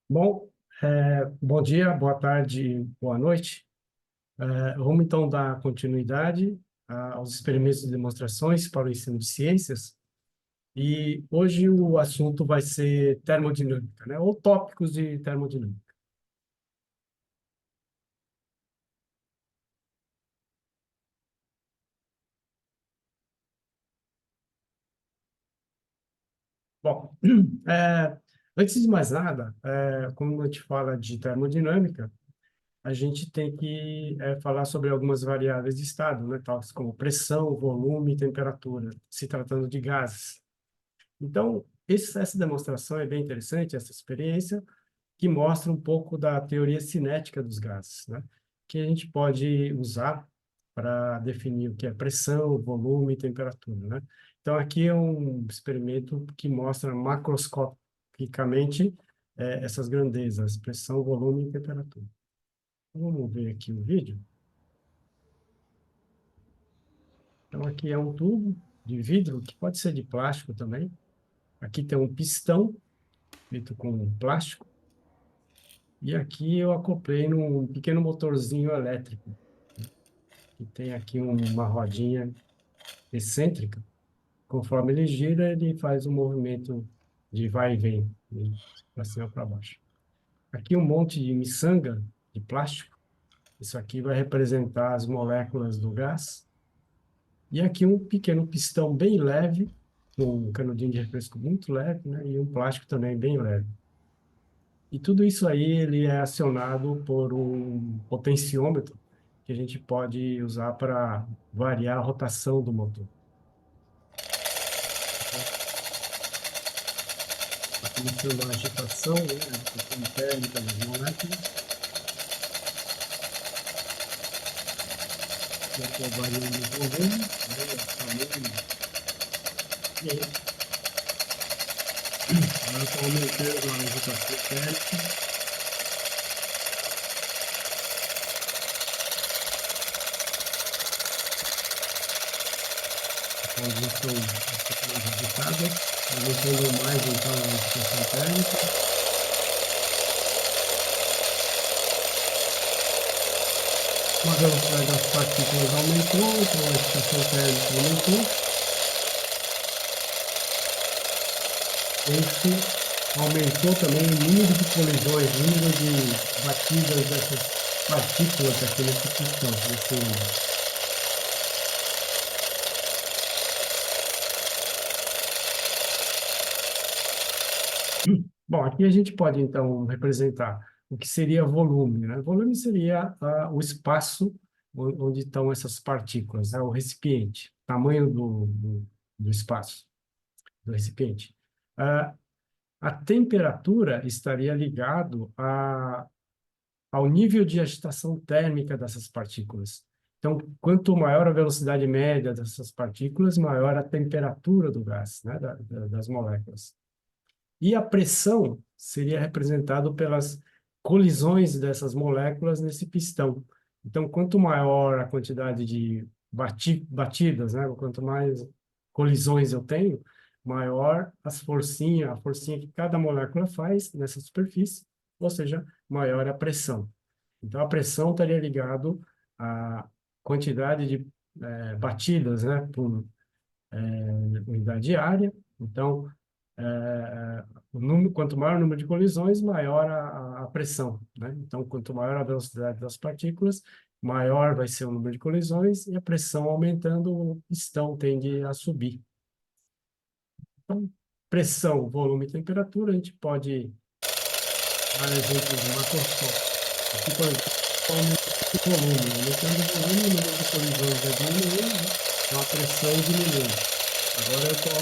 Bom, bom dia, boa tarde, boa noite. Vamos então dar continuidade aos experimentos e demonstrações para o ensino de ciências. E hoje o assunto vai ser termodinâmica, né? Ou tópicos de termodinâmica. Bom, é, antes de mais nada, como a gente fala de termodinâmica, a gente tem que falar sobre algumas variáveis de estado, né? Tais como pressão, volume e temperatura, se tratando de gases. Então, essa demonstração é bem interessante, essa experiência, que mostra um pouco da teoria cinética dos gases, né? Que a gente pode usar para definir o que é pressão, volume e temperatura, né? Então, aqui é um experimento que mostra macroscopicamente essas grandezas, pressão, volume e temperatura. Vamos ver aqui o vídeo. Então, aqui é um tubo de vidro, que pode ser de plástico também. Aqui tem um pistão feito com plástico. E aqui eu acoplei num pequeno motorzinho elétrico, que tem aqui uma rodinha excêntrica. Conforme ele gira, ele faz um movimento de vai e vem, para cima para baixo. Aqui um monte de miçanga de plástico. Isso aqui vai representar as moléculas do gás. E aqui um pequeno pistão bem leve, um canudinho de refresco muito leve, né? E um plástico também bem leve. E tudo isso aí ele é acionado por um potenciômetro que a gente pode usar para variar a rotação do motor. Então, está começando a agitação, né, a agitação térmica das moléculas. Eu estou variando o volume, né, o tamanho. E aí, agora eu estou aumentando a agitação térmica. Então, as estão um pouco mais agitadas, aumentando mais então a agitação térmica. A velocidade das partículas aumentou, então a excitação térmica aumentou. Esse aumentou também o número de colisões, o número de batidas dessas partículas aqui nesse pistão, nesse. Bom, aqui a gente pode, então, representar o que seria volume, né? Volume seria o espaço onde estão essas partículas, né? O recipiente, tamanho do espaço do recipiente. Ah, a temperatura estaria ligado ao nível de agitação térmica dessas partículas. Então, quanto maior a velocidade média dessas partículas, maior a temperatura do gás, né? Das moléculas. E a pressão seria representado pelas colisões dessas moléculas nesse pistão. Então, quanto maior a quantidade de batidas, né? Quanto mais colisões eu tenho, maior a forcinha que cada molécula faz nessa superfície, ou seja, maior a pressão. Então, a pressão estaria ligado à quantidade de batidas, né, por unidade de área. Então, quanto maior o número de colisões, maior a pressão, né? Então, quanto maior a velocidade das partículas, maior vai ser o número de colisões e a pressão aumentando, o pistão tende a subir. Então, pressão, volume e temperatura, a gente pode dar exemplos macroscópicos. Aqui, por exemplo, aumenta o volume, aumentando o volume, o número de colisões vai diminuindo, né? Então, a pressão diminui. Agora eu estou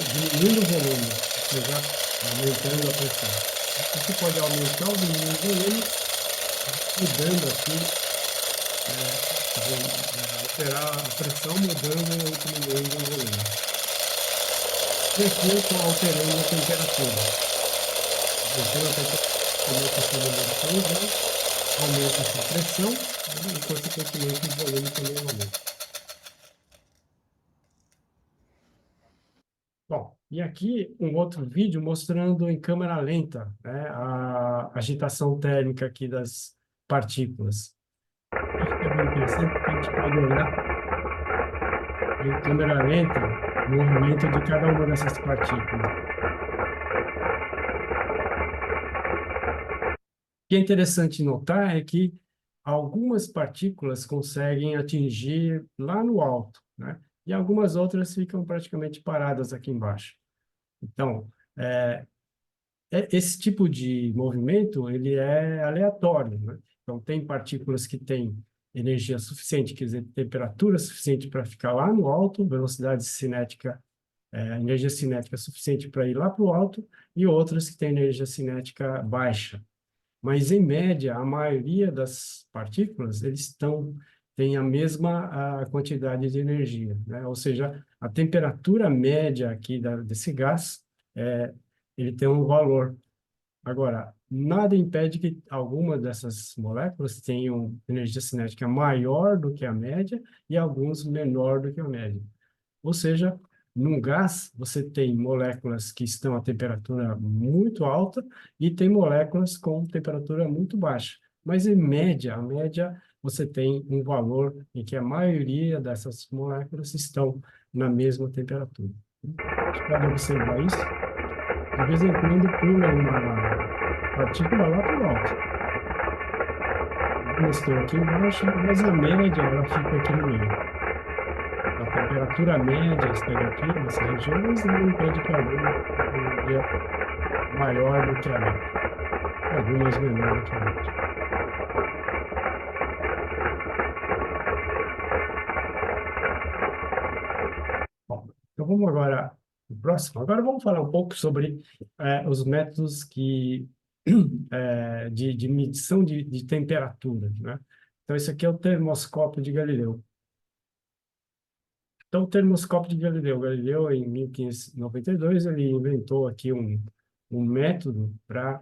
diminuindo o volume, ou seja, aumentando a pressão. Você pode aumentar ou diminuir o volume, mudando aqui, alterar a pressão, mudando ou diminuindo o volume. E aqui eu estou alterando a temperatura. Aumentando a temperatura, aumenta esse número de colisões, aumenta essa pressão, né, e, consequentemente, o volume também aumenta. Bom, e aqui um outro vídeo mostrando em câmera lenta, né, a agitação térmica aqui das partículas. E fica bem interessante porque a gente pode olhar em câmera lenta o movimento de cada uma dessas partículas. O que é interessante notar é que algumas partículas conseguem atingir lá no alto, né? E algumas outras ficam praticamente paradas aqui embaixo. Então, esse tipo de movimento ele é aleatório, né? Então, tem partículas que têm energia suficiente, quer dizer, temperatura suficiente para ficar lá no alto, velocidade cinética, energia cinética suficiente para ir lá para o alto, e outras que têm energia cinética baixa. Mas, em média, a maioria das partículas, têm a mesma quantidade de energia, né? Ou seja, a temperatura média aqui desse gás, ele tem um valor. Agora, nada impede que alguma dessas moléculas tenham energia cinética maior do que a média e alguns menor do que a média. Ou seja, num gás, você tem moléculas que estão a temperatura muito alta e tem moléculas com temperatura muito baixa. Mas, em média, a média, você tem um valor em que a maioria dessas moléculas estão na mesma temperatura. A gente pode observar isso. De vez em quando, pula uma partícula lá para o alto. Algumas estão aqui embaixo, mas a média, ela fica aqui no meio. A temperatura média esteja aqui nessa região, mas não impede que alguma seja maior do que a média, algumas menor do que a média. Bom, então vamos agora o próximo. Agora vamos falar um pouco sobre os métodos de medição de temperatura, né? Então, esse aqui é o termoscópio de Galileu. Então, o termoscópio de Galileu. Galileu, em 1592, ele inventou aqui um método para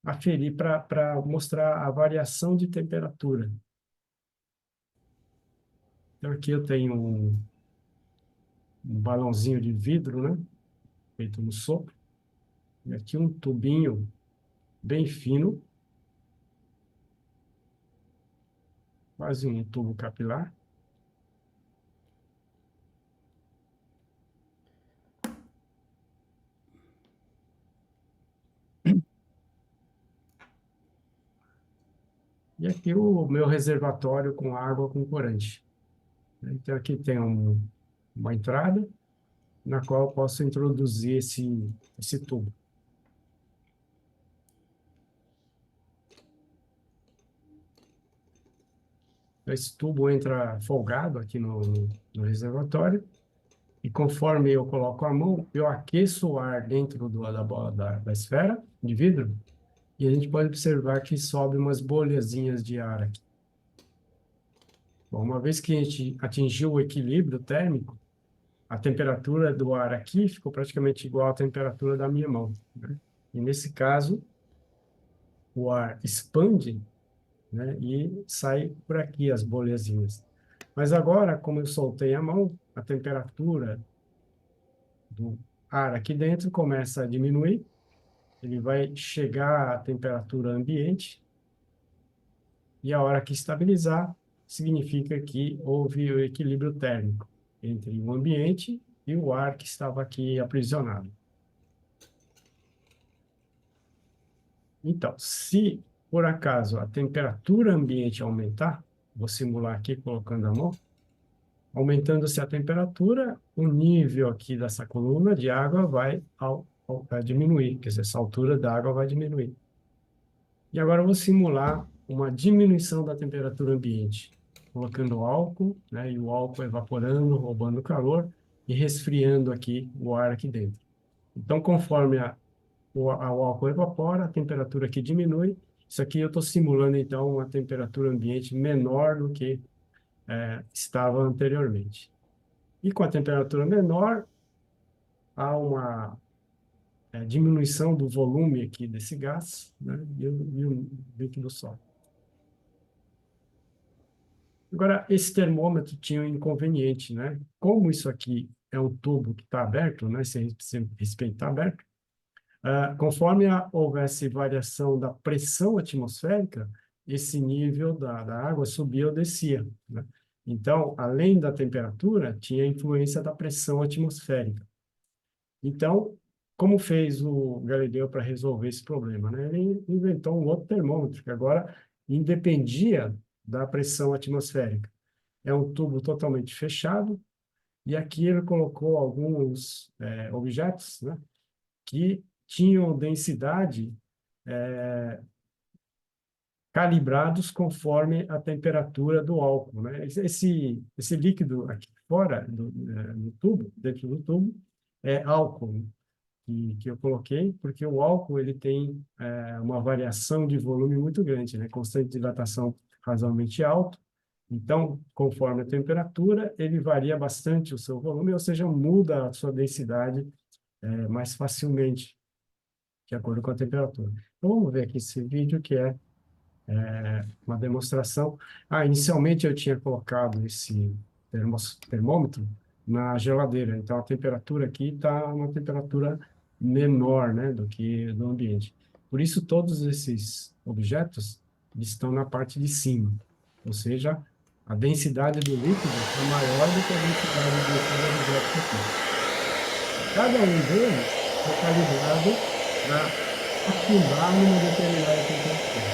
aferir, para mostrar a variação de temperatura. Então, aqui eu tenho um balãozinho de vidro, né? Feito no sopro. E aqui um tubinho bem fino, quase um tubo capilar. E aqui o meu reservatório com água com corante. Então, aqui tem uma entrada na qual eu posso introduzir esse tubo. Esse tubo entra folgado aqui no reservatório e conforme eu coloco a mão, eu aqueço o ar dentro da bola da esfera de vidro e a gente pode observar que sobe umas bolhazinhas de ar aqui. Bom, uma vez que a gente atingiu o equilíbrio térmico, a temperatura do ar aqui ficou praticamente igual à temperatura da minha mão, né? E nesse caso, o ar expande, né, e sai por aqui as bolhazinhas. Mas agora, como eu soltei a mão, a temperatura do ar aqui dentro começa a diminuir, ele vai chegar à temperatura ambiente, e a hora que estabilizar, significa que houve o equilíbrio térmico entre o ambiente e o ar que estava aqui aprisionado. Então, se por acaso a temperatura ambiente aumentar, vou simular aqui colocando a mão, aumentando-se a temperatura, o nível aqui dessa coluna de água vai diminuir, quer dizer, essa altura da água vai diminuir. E agora eu vou simular uma diminuição da temperatura ambiente, colocando álcool, né, e o álcool evaporando, roubando calor e resfriando aqui o ar aqui dentro. Então, conforme o álcool evapora, a temperatura aqui diminui. Isso aqui eu estou simulando, então, uma temperatura ambiente menor do que estava anteriormente. E com a temperatura menor, há uma diminuição do volume aqui desse gás, né, e o líquido sobe. Agora, esse termômetro tinha um inconveniente, né? Como isso aqui é um tubo que está aberto, né? Esse recipiente está aberto. Conforme houvesse variação da pressão atmosférica, esse nível da água subia ou descia, né? Então, além da temperatura, tinha a influência da pressão atmosférica. Então, como fez o Galileu para resolver esse problema, né? Ele inventou um outro termômetro, que agora independia da pressão atmosférica. É um tubo totalmente fechado, e aqui ele colocou alguns objetos, né, que tinham densidade calibrados conforme a temperatura do álcool, né? Esse líquido aqui fora do tubo, dentro do tubo, é álcool, que eu coloquei, porque o álcool ele tem uma variação de volume muito grande, né? Constante de dilatação razoavelmente alto. Então, conforme a temperatura, ele varia bastante o seu volume, ou seja, muda a sua densidade mais facilmente, de acordo com a temperatura. Então, vamos ver aqui esse vídeo que é uma demonstração. Inicialmente eu tinha colocado esse termômetro na geladeira, então a temperatura aqui está uma temperatura menor, né, do que do ambiente. Por isso, todos esses objetos estão na parte de cima, ou seja, a densidade do líquido é maior do que a densidade desses objetos aqui. Cada um deles é calibrado para afundar numa determinada temperatura.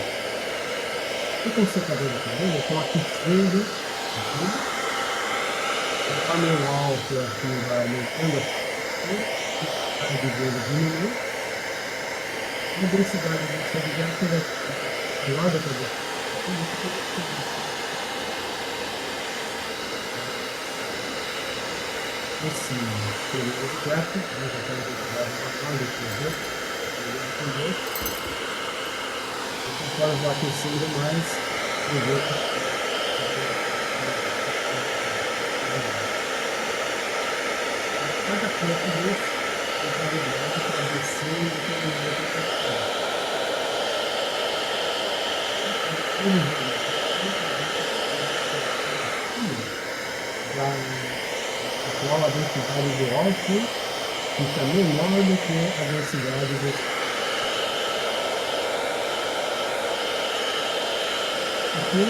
E com o secador de cabelo, eu estou aquecendo aqui. Conforme o álcool aqui vai aumentando a temperatura, de dele diminui, a densidade desse objeto vai de lado para dentro. Esse primeiro objeto, já tem a densidade normal desse objeto, conforme eu vou aquecendo mais, eu vou cada ponto desse é calibrado para descer e determinar a temperatura. A atual a densidade do álcool fica menor do que a densidade do... Aqui,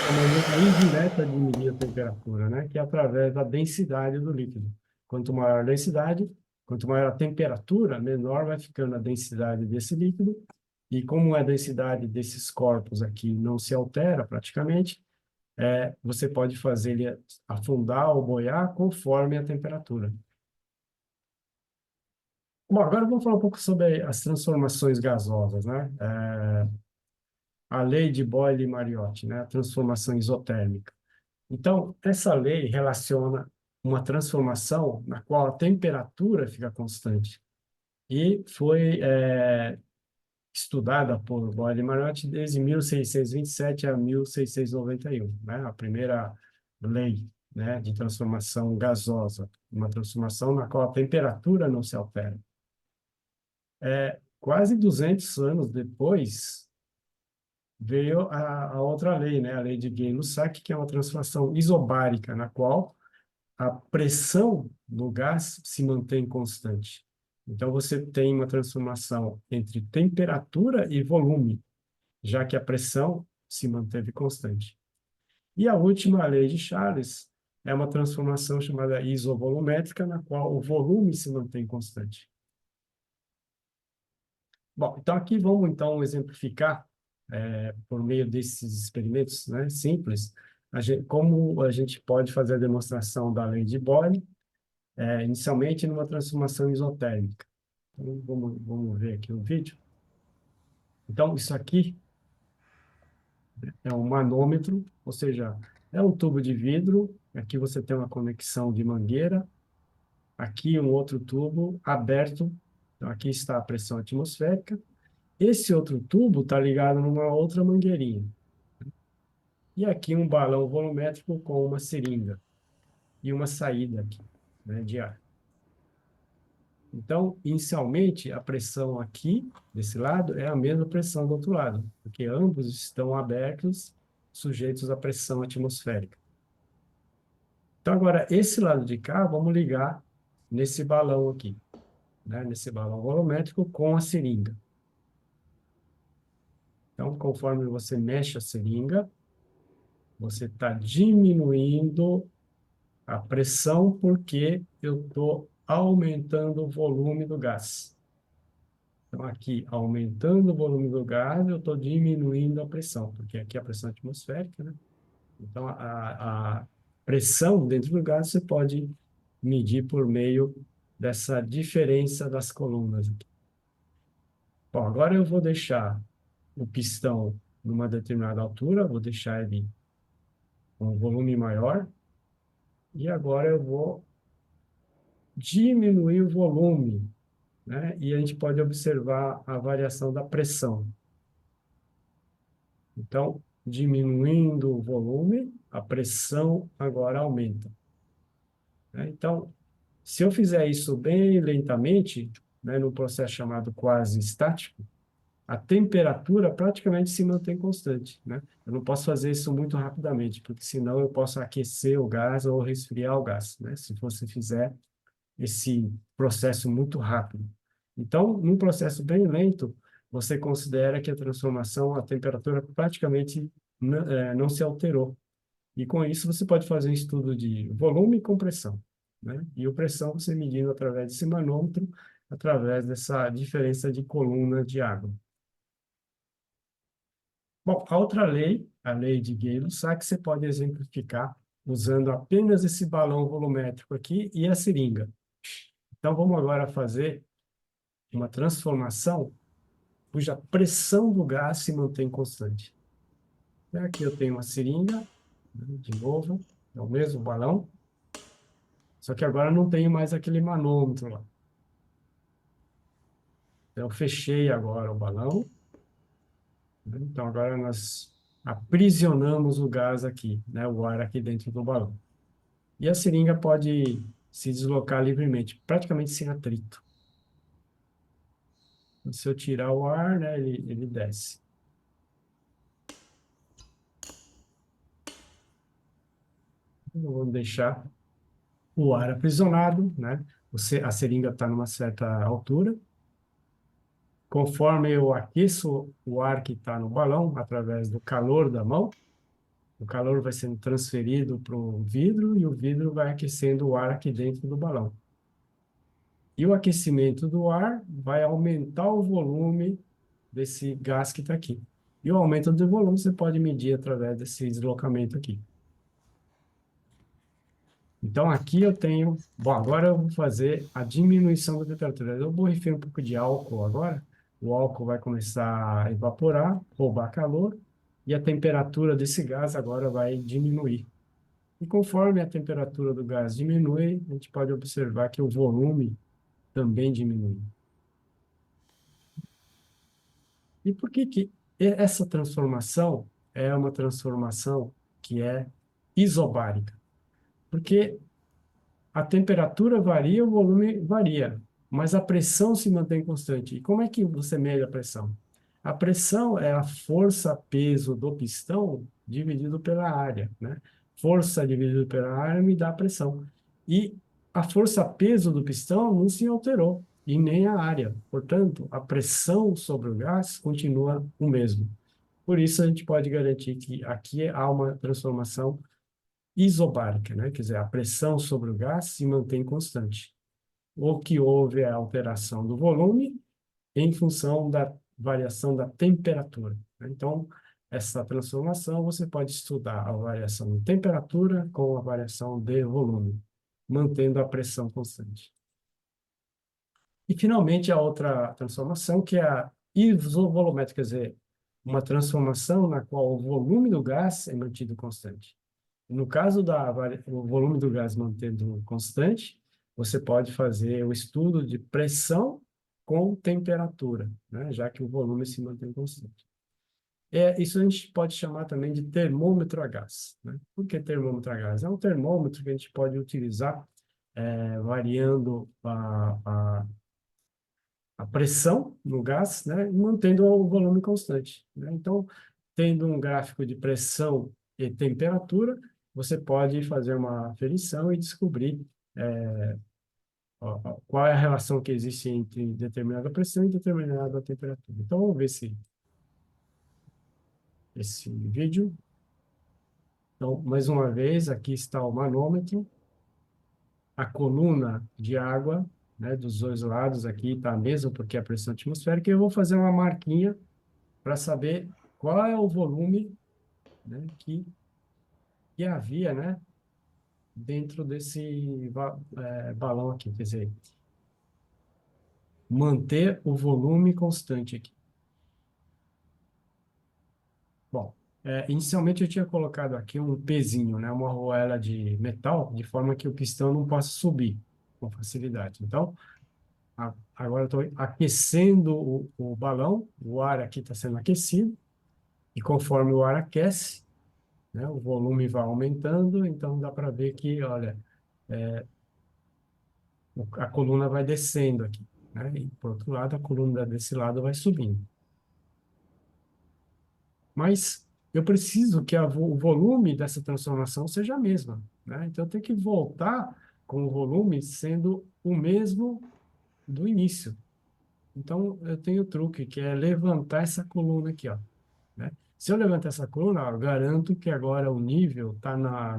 a maneira indireta de medir a temperatura, né? Que é através da densidade do líquido. Quanto maior a densidade, quanto maior a temperatura, menor vai ficando a densidade desse líquido. E como a densidade desses corpos aqui não se altera praticamente, você pode fazer ele afundar ou boiar conforme a temperatura. Bom, agora vamos falar um pouco sobre as transformações gasosas, né? A lei de Boyle-Mariotti, né? A transformação isotérmica. Então, essa lei relaciona uma transformação na qual a temperatura fica constante. E foi estudada por Boyle-Mariotti desde 1627 a 1691, né? A primeira lei, né, de transformação gasosa, uma transformação na qual a temperatura não se altera. Quase 200 anos depois, veio a outra lei, né, a lei de Gay-Lussac, que é uma transformação isobárica, na qual a pressão do gás se mantém constante. Então, você tem uma transformação entre temperatura e volume, já que a pressão se manteve constante. E a última, a lei de Charles, é uma transformação chamada isovolumétrica, na qual o volume se mantém constante. Bom, então aqui vamos então exemplificar, por meio desses experimentos, né, simples, como a gente pode fazer a demonstração da lei de Boyle, inicialmente numa transformação isotérmica. Então, vamos ver aqui o vídeo. Então, isso aqui é um manômetro, ou seja, é um tubo de vidro, aqui você tem uma conexão de mangueira, aqui um outro tubo aberto, então aqui está a pressão atmosférica, esse outro tubo está ligado numa outra mangueirinha. E aqui um balão volumétrico com uma seringa e uma saída aqui, né, de ar. Então, inicialmente, a pressão aqui, desse lado, é a mesma pressão do outro lado, porque ambos estão abertos, sujeitos à pressão atmosférica. Então, agora, esse lado de cá, vamos ligar nesse balão aqui, né? Nesse balão volumétrico com a seringa. Então, conforme você mexe a seringa, você está diminuindo a pressão porque eu estou aumentando o volume do gás. Então, aqui, aumentando o volume do gás, eu estou diminuindo a pressão, porque aqui é a pressão atmosférica, né? Então, a pressão dentro do gás você pode medir por meio dessa diferença das colunas. Bom, agora eu vou deixar o pistão numa determinada altura, vou deixar ele com um volume maior, e agora eu vou diminuir o volume, né? E a gente pode observar a variação da pressão. Então, diminuindo o volume, a pressão agora aumenta, né? Então, se eu fizer isso bem lentamente, né, num processo chamado quase estático, a temperatura praticamente se mantém constante, né? Eu não posso fazer isso muito rapidamente, porque senão eu posso aquecer o gás ou resfriar o gás, né? Se você fizer esse processo muito rápido. Então, num processo bem lento, você considera que a transformação, a temperatura praticamente não se alterou. E com isso você pode fazer um estudo de volume e compressão, né? E o pressão você medindo através desse manômetro, através dessa diferença de coluna de água. Bom, a outra lei, a lei de Gay-Lussac, você pode exemplificar usando apenas esse balão volumétrico aqui e a seringa. Então, vamos agora fazer uma transformação cuja pressão do gás se mantém constante. E aqui eu tenho uma seringa, né, de novo, é o mesmo balão, só que agora não tenho mais aquele manômetro lá. Então, eu fechei agora o balão, né? Então, agora nós aprisionamos o gás aqui, né, o ar aqui dentro do balão. E a seringa pode se deslocar livremente, praticamente sem atrito. Então, se eu tirar o ar, né, ele desce. Então, vamos deixar o ar aprisionado, né? A seringa está numa certa altura. Conforme eu aqueço o ar que está no balão, através do calor da mão, o calor vai sendo transferido para o vidro e o vidro vai aquecendo o ar aqui dentro do balão. E o aquecimento do ar vai aumentar o volume desse gás que está aqui. E o aumento do volume você pode medir através desse deslocamento aqui. Então, aqui eu tenho... Bom, agora eu vou fazer a diminuição da temperatura. Eu borrifei um pouco de álcool agora. O álcool vai começar a evaporar, roubar calor, e a temperatura desse gás agora vai diminuir. E conforme a temperatura do gás diminui, a gente pode observar que o volume também diminui. E por que que essa transformação é uma transformação que é isobárica? Porque a temperatura varia, o volume varia, mas a pressão se mantém constante. E como é que você mede a pressão? A pressão é a força-peso do pistão dividido pela área, né? Força dividido pela área me dá pressão. E a força-peso do pistão não se alterou, e nem a área. Portanto, a pressão sobre o gás continua o mesmo. Por isso, a gente pode garantir que aqui há uma transformação isobárica, né? Quer dizer, a pressão sobre o gás se mantém constante. O que houve é a alteração do volume em função da variação da temperatura, né? Então, essa transformação você pode estudar a variação de temperatura com a variação de volume, mantendo a pressão constante. E, finalmente, a outra transformação, que é a isovolumétrica, quer dizer, uma transformação na qual o volume do gás é mantido constante. No caso o volume do gás mantendo constante, você pode fazer o estudo de pressão com temperatura, né? Já que o volume se mantém constante. Isso a gente pode chamar também de termômetro a gás, né? Por que termômetro a gás? É um termômetro que a gente pode utilizar variando a pressão no gás, né? E mantendo o volume constante, né? Então, tendo um gráfico de pressão e temperatura, você pode fazer uma aferição e descobrir qual é a relação que existe entre determinada pressão e determinada temperatura. Então, vamos ver esse vídeo. Então, mais uma vez, aqui está o manômetro, a coluna de água, né, dos dois lados aqui está a mesma, porque é a pressão atmosférica, e eu vou fazer uma marquinha para saber qual é o volume, né, que havia, né, dentro desse balão aqui. Quer dizer, manter o volume constante aqui. Bom, inicialmente eu tinha colocado aqui um pezinho, né, uma argoela de metal, de forma que o pistão não possa subir com facilidade. Então, agora estou aquecendo o balão, o ar aqui está sendo aquecido, e conforme o ar aquece, né, o volume vai aumentando, então dá para ver que, olha, a coluna vai descendo aqui, né, e por outro lado, a coluna desse lado vai subindo. Mas eu preciso que o volume dessa transformação seja a mesma, né? Então eu tenho que voltar com o volume sendo o mesmo do início. Então eu tenho o truque, que é levantar essa coluna aqui, ó, né? Se eu levantar essa coluna, ó, eu garanto que agora o nível está na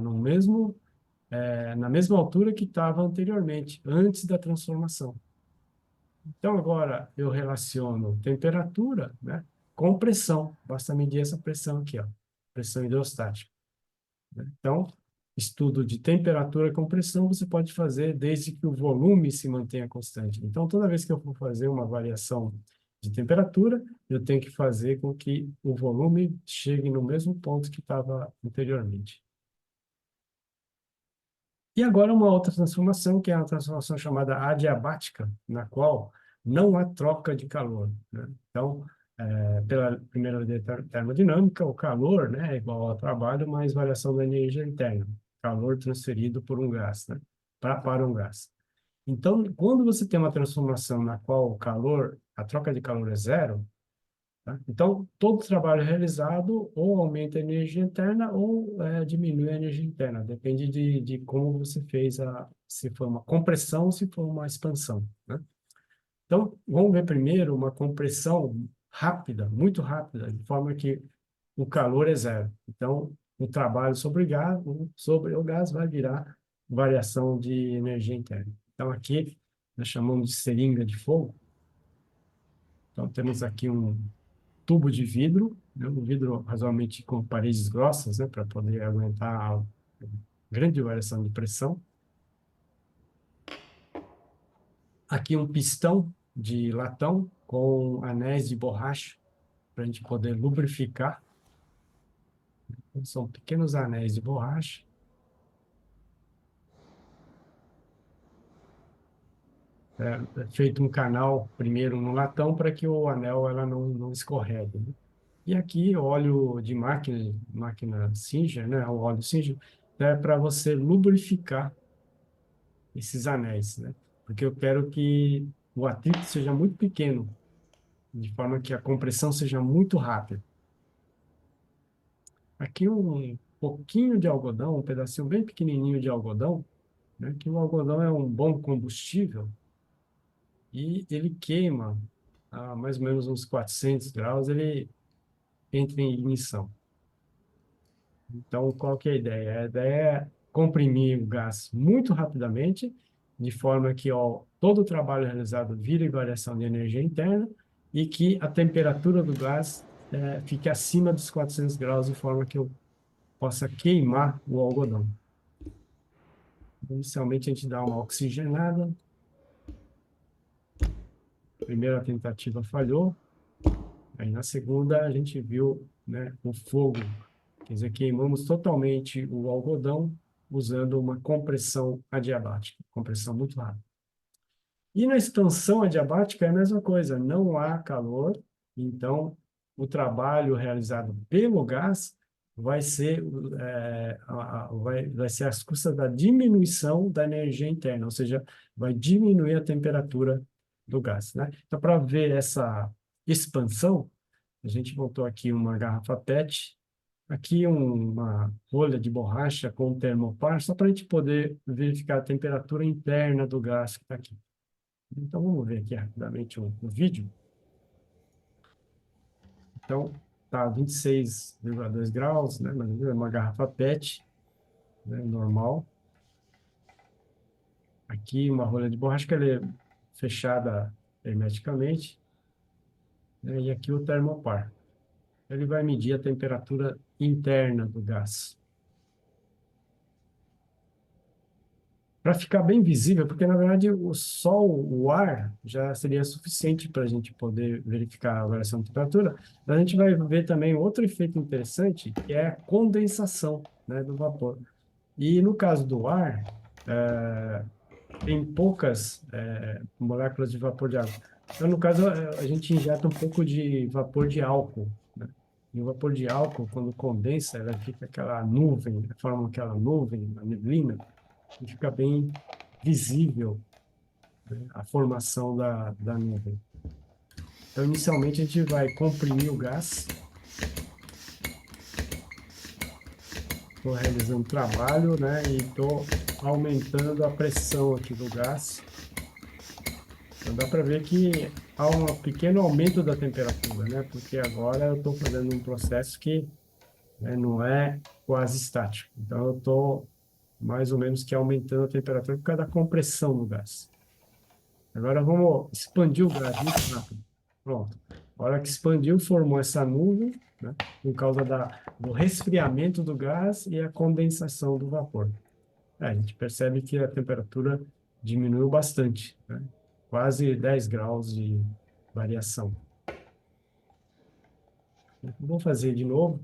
mesma altura que estava anteriormente, antes da transformação. Então, agora eu relaciono temperatura, né, com pressão. Basta medir essa pressão aqui, ó, pressão hidrostática, né? Então, estudo de temperatura com pressão você pode fazer desde que o volume se mantenha constante. Então, toda vez que eu for fazer uma variação de temperatura, eu tenho que fazer com que o volume chegue no mesmo ponto que estava anteriormente. E agora uma outra transformação, que é uma transformação chamada adiabática, na qual não há troca de calor, né? Então, pela primeira lei da termodinâmica, o calor, né, é igual ao trabalho mais variação da energia interna, calor transferido por um gás, né, para um gás. Então, quando você tem uma transformação na qual o calor, a troca de calor é zero, tá? Então, todo trabalho realizado ou aumenta a energia interna ou diminui a energia interna. Depende de como você fez, se foi uma compressão ou se foi uma expansão, né? Então, vamos ver primeiro uma compressão rápida, muito rápida, de forma que o calor é zero. Então, o trabalho sobre o gás vai virar variação de energia interna. Então, aqui nós chamamos de seringa de fogo. Então, temos aqui um tubo de vidro, né, um vidro razoavelmente com paredes grossas, né, para poder aguentar a grande variação de pressão. Aqui um pistão de latão com anéis de borracha para a gente poder lubrificar. Então, são pequenos anéis de borracha. É feito um canal primeiro no latão para que o anel ela não escorregue, né? E aqui óleo de máquina Singer, né, o óleo Singer, é para você lubrificar esses anéis, né? Porque eu quero que o atrito seja muito pequeno, de forma que a compressão seja muito rápida. Aqui um pouquinho de algodão, um pedacinho bem pequenininho de algodão, né? Que o algodão é um bom combustível e ele queima a mais ou menos uns 400 graus, ele entra em ignição. Então, qual que é a ideia? A ideia é comprimir o gás muito rapidamente, de forma que todo o trabalho realizado vire variação de energia interna e que a temperatura do gás fique acima dos 400 graus, de forma que eu possa queimar o algodão. Inicialmente, a gente dá uma oxigenada. A primeira tentativa falhou. Aí, na segunda, a gente viu, né, o fogo. Quer dizer, queimamos totalmente o algodão usando uma compressão adiabática, compressão muito rápida. E na expansão adiabática é a mesma coisa, não há calor, então o trabalho realizado pelo gás vai ser, vai ser às custas da diminuição da energia interna, ou seja, vai diminuir a temperatura do gás, né? Então, para ver essa expansão, a gente montou aqui uma garrafa PET Aqui uma rolha de borracha com termopar, só para a gente poder verificar a temperatura interna do gás que está aqui. Então, vamos ver aqui rapidamente o vídeo. Então, tá 26,2 graus, né? Mas é uma garrafa PET, né? Normal. Aqui, uma rolha de borracha que ela é fechada hermeticamente, né? E aqui o termopar. Ele vai medir a temperatura interna do gás. Para ficar bem visível, porque na verdade o ar já seria suficiente para a gente poder verificar a variação de temperatura. A gente vai ver também outro efeito interessante, que é a condensação, né, do vapor. E no caso do ar, tem poucas moléculas de vapor de água. Então, no caso, a gente injeta um pouco de vapor de álcool, né? E o vapor de álcool, quando condensa, ela fica aquela nuvem, forma aquela nuvem, a neblina, e fica bem visível, né, a formação da nuvem. Então, inicialmente, a gente vai comprimir o gás. Estou realizando trabalho, né, e estou aumentando a pressão aqui do gás. Então, dá para ver que há um pequeno aumento da temperatura, né, porque agora eu estou fazendo um processo que, né, não é quase estático. Então, eu estou mais ou menos que aumentando a temperatura por causa da compressão do gás. Agora vamos expandir o gás muito rápido. Pronto. A hora que expandiu, formou essa nuvem, né? Por causa do resfriamento do gás e a condensação do vapor. A gente percebe que a temperatura diminuiu bastante, né? Quase 10 graus de variação. Vou fazer de novo.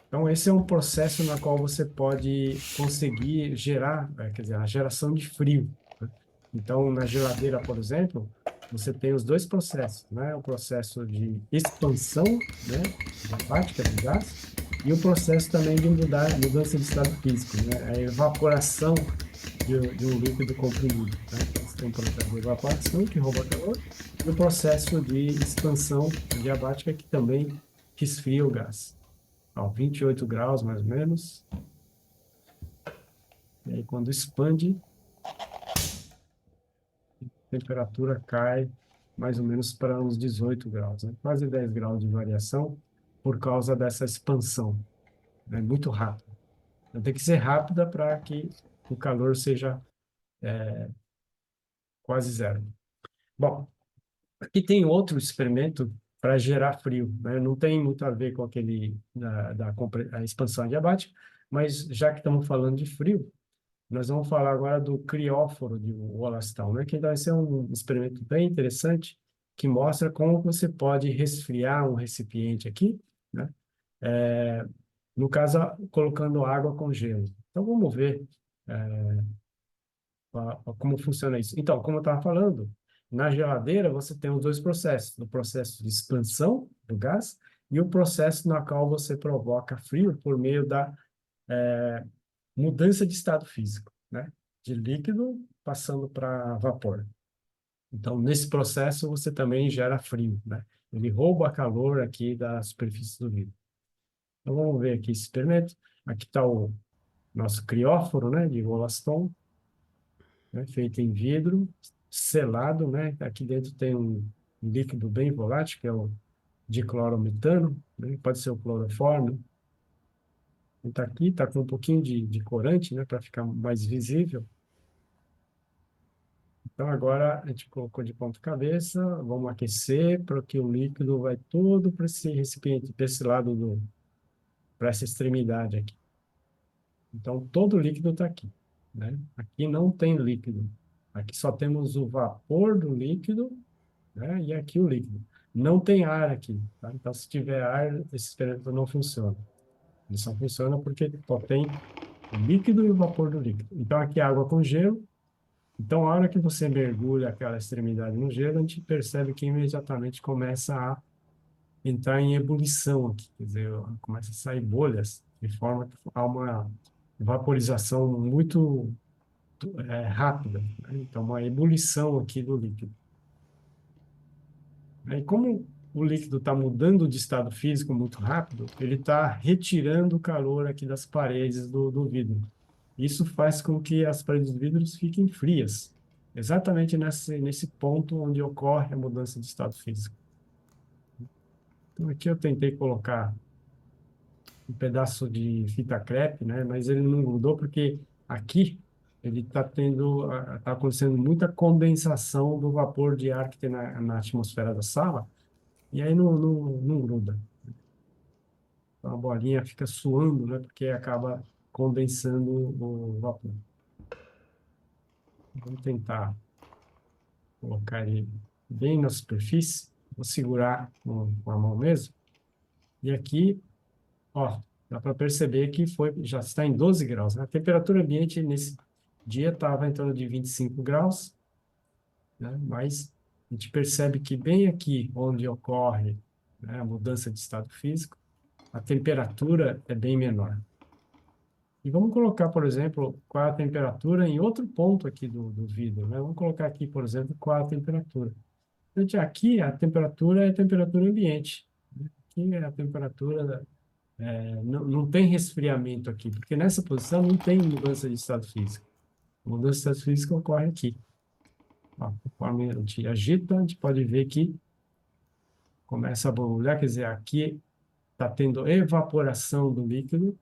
Então, esse é um processo na qual você pode conseguir gerar, quer dizer, a geração de frio, né? Então, na geladeira, por exemplo, você tem os dois processos, né? O processo de expansão, né, diabática do gás, e o processo também de mudança de estado físico, né? A evaporação de um líquido comprimido, né? Então, você tem um processo de evaporação, que rouba calor, e o processo de expansão diabática, que também resfria o gás. Ó, 28 graus, mais ou menos. E aí, quando expande, a temperatura cai mais ou menos para uns 18 graus, né? Quase 10 graus de variação por causa dessa expansão. É muito rápido. Então, tem que ser rápida para que o calor seja quase zero. Bom, aqui tem outro experimento para gerar frio, né? Não tem muito a ver com aquele a expansão adiabática, mas já que estamos falando de frio, nós vamos falar agora do crióforo de Wollaston, né? Que vai ser um experimento bem interessante que mostra como você pode resfriar um recipiente aqui, né? No caso, colocando água com gelo. Então, vamos ver como funciona isso. Então, como eu estava falando, na geladeira você tem os dois processos, o processo de expansão do gás e o processo na qual você provoca frio por meio da mudança de estado físico, né? De líquido passando para vapor. Então, nesse processo, você também gera frio, né? Ele rouba calor aqui da superfície do vidro. Então, vamos ver aqui esse experimento. Aqui está o nosso crióforo, né? De Wollaston, né? Feito em vidro, selado, né? Aqui dentro tem um líquido bem volátil, que é o diclorometano, né? Pode ser o cloroforme. Está aqui, está com um pouquinho de corante, né? Para ficar mais visível. Então, agora a gente colocou de ponta cabeça, vamos aquecer para que o líquido vai todo para esse recipiente, para esse lado para essa extremidade aqui. Então, todo o líquido está aqui, né? Aqui não tem líquido. Aqui só temos o vapor do líquido, né? E aqui o líquido. Não tem ar aqui, tá? Então, se tiver ar, esse experimento não funciona. Ele só funciona porque só tem o líquido e o vapor do líquido. Então, aqui é água com gelo. Então, a hora que você mergulha aquela extremidade no gelo, a gente percebe que imediatamente começa a entrar em ebulição aqui, quer dizer, começa a sair bolhas, de forma que há uma vaporização muito rápida, né? Então, uma ebulição aqui do líquido. Aí, como o líquido está mudando de estado físico muito rápido, ele está retirando o calor aqui das paredes do vidro. Isso faz com que as paredes do vidro fiquem frias, exatamente nesse ponto onde ocorre a mudança de estado físico. Então, aqui eu tentei colocar um pedaço de fita crepe, né? Mas ele não grudou porque aqui ele está acontecendo muita condensação do vapor de ar que tem na atmosfera da sala, e aí não gruda. Então, a bolinha fica suando, né? Porque acaba condensando o vapor. Vamos tentar colocar ele bem na superfície. Vou segurar com a mão mesmo. E aqui, ó, dá para perceber que já está em 12 graus, né? A temperatura ambiente nesse dia estava em torno de 25 graus, né? Mas a gente percebe que bem aqui onde ocorre, né, a mudança de estado físico, a temperatura é bem menor. E vamos colocar, por exemplo, qual é a temperatura em outro ponto aqui do vidro, né? Vamos colocar aqui, por exemplo, qual é a temperatura. Gente, aqui a temperatura é a temperatura ambiente, né? Aqui é a temperatura, não tem resfriamento aqui, porque nessa posição não tem mudança de estado físico. A mudança de estado físico ocorre aqui. Ó, conforme a gente agita, a gente pode ver que começa a borbulhar, quer dizer, aqui está tendo evaporação do líquido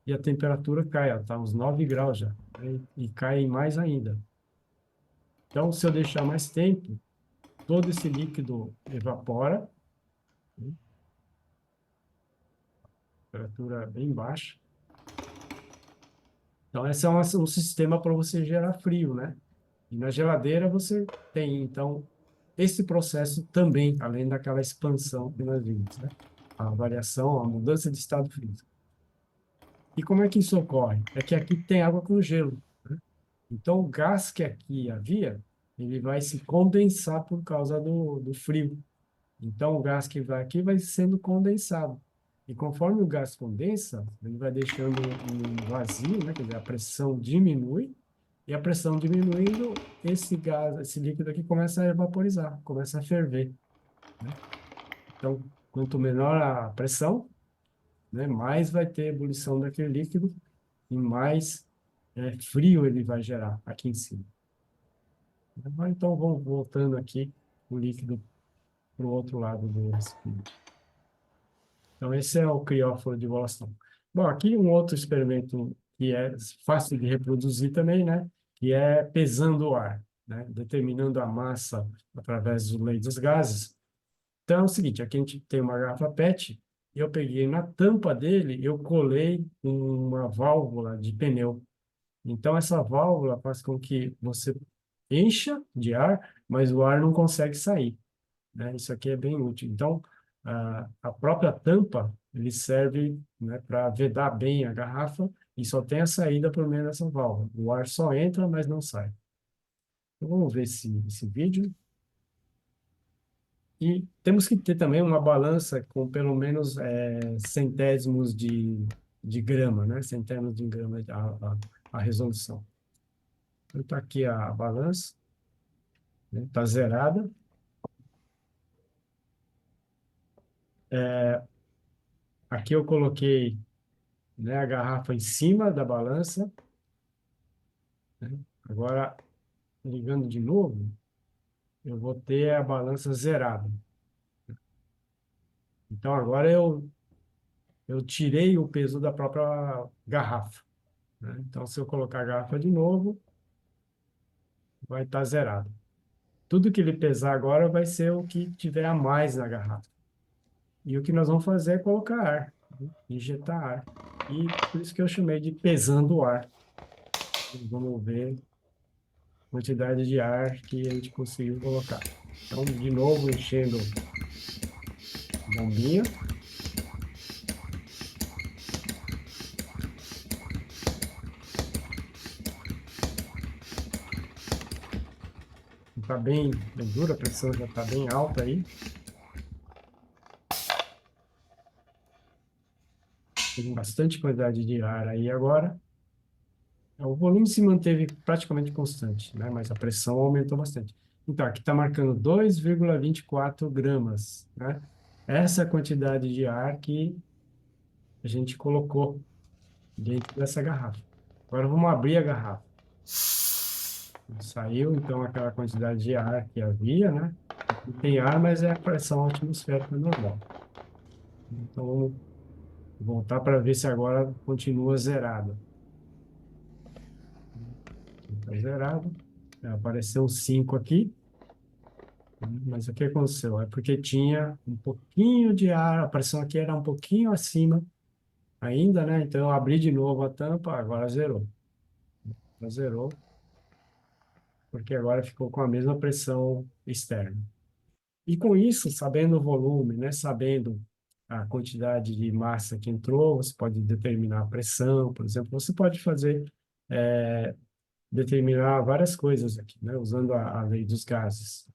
e a temperatura cai, está uns 9 graus já, né? E cai mais ainda. Então, se eu deixar mais tempo, todo esse líquido evapora, né? Temperatura bem baixa. Então, esse é um sistema para você gerar frio, né? E na geladeira você tem, então, esse processo também, além daquela expansão que nós vimos, né? A variação, a mudança de estado físico. E como é que isso ocorre? É que aqui tem água com gelo, né? Então, o gás que aqui havia, ele vai se condensar por causa do frio. Então, o gás que vai aqui vai sendo condensado. E conforme o gás condensa, ele vai deixando um vazio, né? Quer dizer, a pressão diminui, e a pressão diminuindo, esse gás, esse líquido aqui começa a evaporizar, começa a ferver, né? Então, quanto menor a pressão, né, mais vai ter ebulição daquele líquido e mais frio ele vai gerar aqui em cima. Então, vamos voltando aqui o líquido para o outro lado do recipiente. Então, esse é o crióforo de evolução. Bom, aqui um outro experimento que é fácil de reproduzir também, né? Que é pesando o ar, né? Determinando a massa através do lei dos gases. Então, é o seguinte, aqui a gente tem uma garrafa PET, e eu peguei na tampa dele, eu colei uma válvula de pneu. Então, essa válvula faz com que você encha de ar, mas o ar não consegue sair, né? Isso aqui é bem útil. Então, a própria tampa, ele serve, né, para vedar bem a garrafa e só tem a saída por meio dessa válvula. O ar só entra, mas não sai. Então, vamos ver esse vídeo. E temos que ter também uma balança com pelo menos centésimos de grama, né? Centésimos de grama a resolução. Então, está aqui a balança, né? Está zerada. Aqui eu coloquei, né, a garrafa em cima da balança, né? Agora, ligando de novo, eu vou ter a balança zerada. Então, agora eu tirei o peso da própria garrafa, né? Então, se eu colocar a garrafa de novo, vai estar zerado. Tudo que ele pesar agora vai ser o que tiver a mais na garrafa. E o que nós vamos fazer é colocar ar, né? Injetar ar. E por isso que eu chamei de pesando o ar. Vamos ver a quantidade de ar que a gente conseguiu colocar. Então, de novo, enchendo a bombinha. Está bem dura, a pressão já está bem alta aí. Tem bastante quantidade de ar aí agora. O volume se manteve praticamente constante, né? Mas a pressão aumentou bastante. Então, aqui está marcando 2,24 gramas, né? essa quantidade de ar que a gente colocou dentro dessa garrafa. Agora vamos abrir a garrafa. Saiu, então, aquela quantidade de ar que havia, né? Aqui tem ar, mas é a pressão atmosférica normal. Então, vamos voltar para ver se agora continua zerado. Está zerado. Apareceu um 5 aqui, mas o que aconteceu? É porque tinha um pouquinho de ar, a pressão aqui era um pouquinho acima ainda, né? Então, eu abri de novo a tampa, agora zerou. Zerou, porque agora ficou com a mesma pressão externa. E com isso, sabendo o volume, né, sabendo a quantidade de massa que entrou, você pode determinar a pressão, por exemplo, você pode fazer, determinar várias coisas aqui, né, usando a lei dos gases.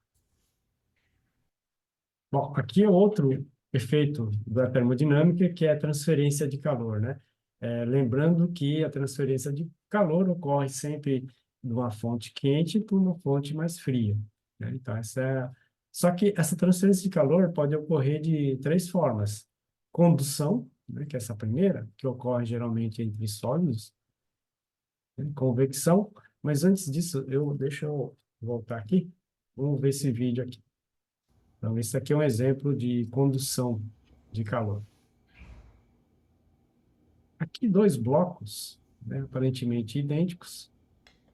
Bom, aqui é outro efeito da termodinâmica, que é a transferência de calor, né? Lembrando que a transferência de calor ocorre sempre de uma fonte quente para uma fonte mais fria, né? Então, só que essa transferência de calor pode ocorrer de três formas. Condução, né, que é essa primeira, que ocorre geralmente entre sólidos, né? Convecção, mas antes disso, deixa eu voltar aqui, vamos ver esse vídeo aqui. Então, esse aqui é um exemplo de condução de calor. Aqui dois blocos, né, aparentemente idênticos,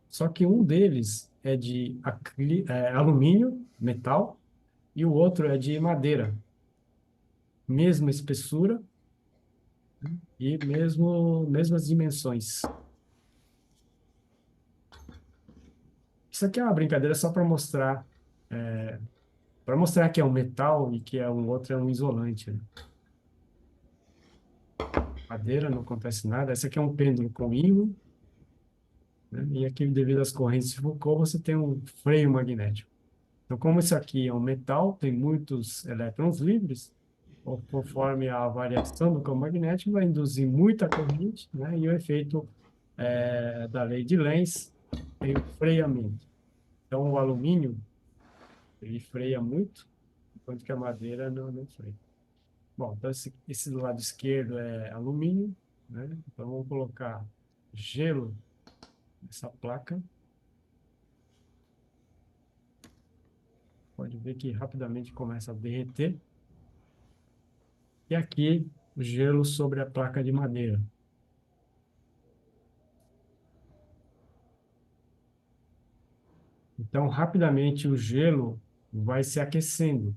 só que um deles é de alumínio, metal, e o outro é de madeira. Mesma espessura, né, e mesmas dimensões. Isso aqui é uma brincadeira só para mostrar que é um metal e que um outro é um isolante, né? Madeira não acontece nada. Esse aqui é um pêndulo com ímã, né? E aqui, devido às correntes de Foucault, você tem um freio magnético. Então, como isso aqui é um metal, tem muitos elétrons livres, conforme a variação do campo magnético, vai induzir muita corrente, né? E o efeito da lei de Lenz tem o freamento. Então, o alumínio, ele freia muito, enquanto que a madeira não freia. Bom, então esse do lado esquerdo é alumínio, né? Então, vamos colocar gelo nessa placa. Pode ver que rapidamente começa a derreter. E aqui, o gelo sobre a placa de madeira. Então, rapidamente, o gelo vai se aquecendo,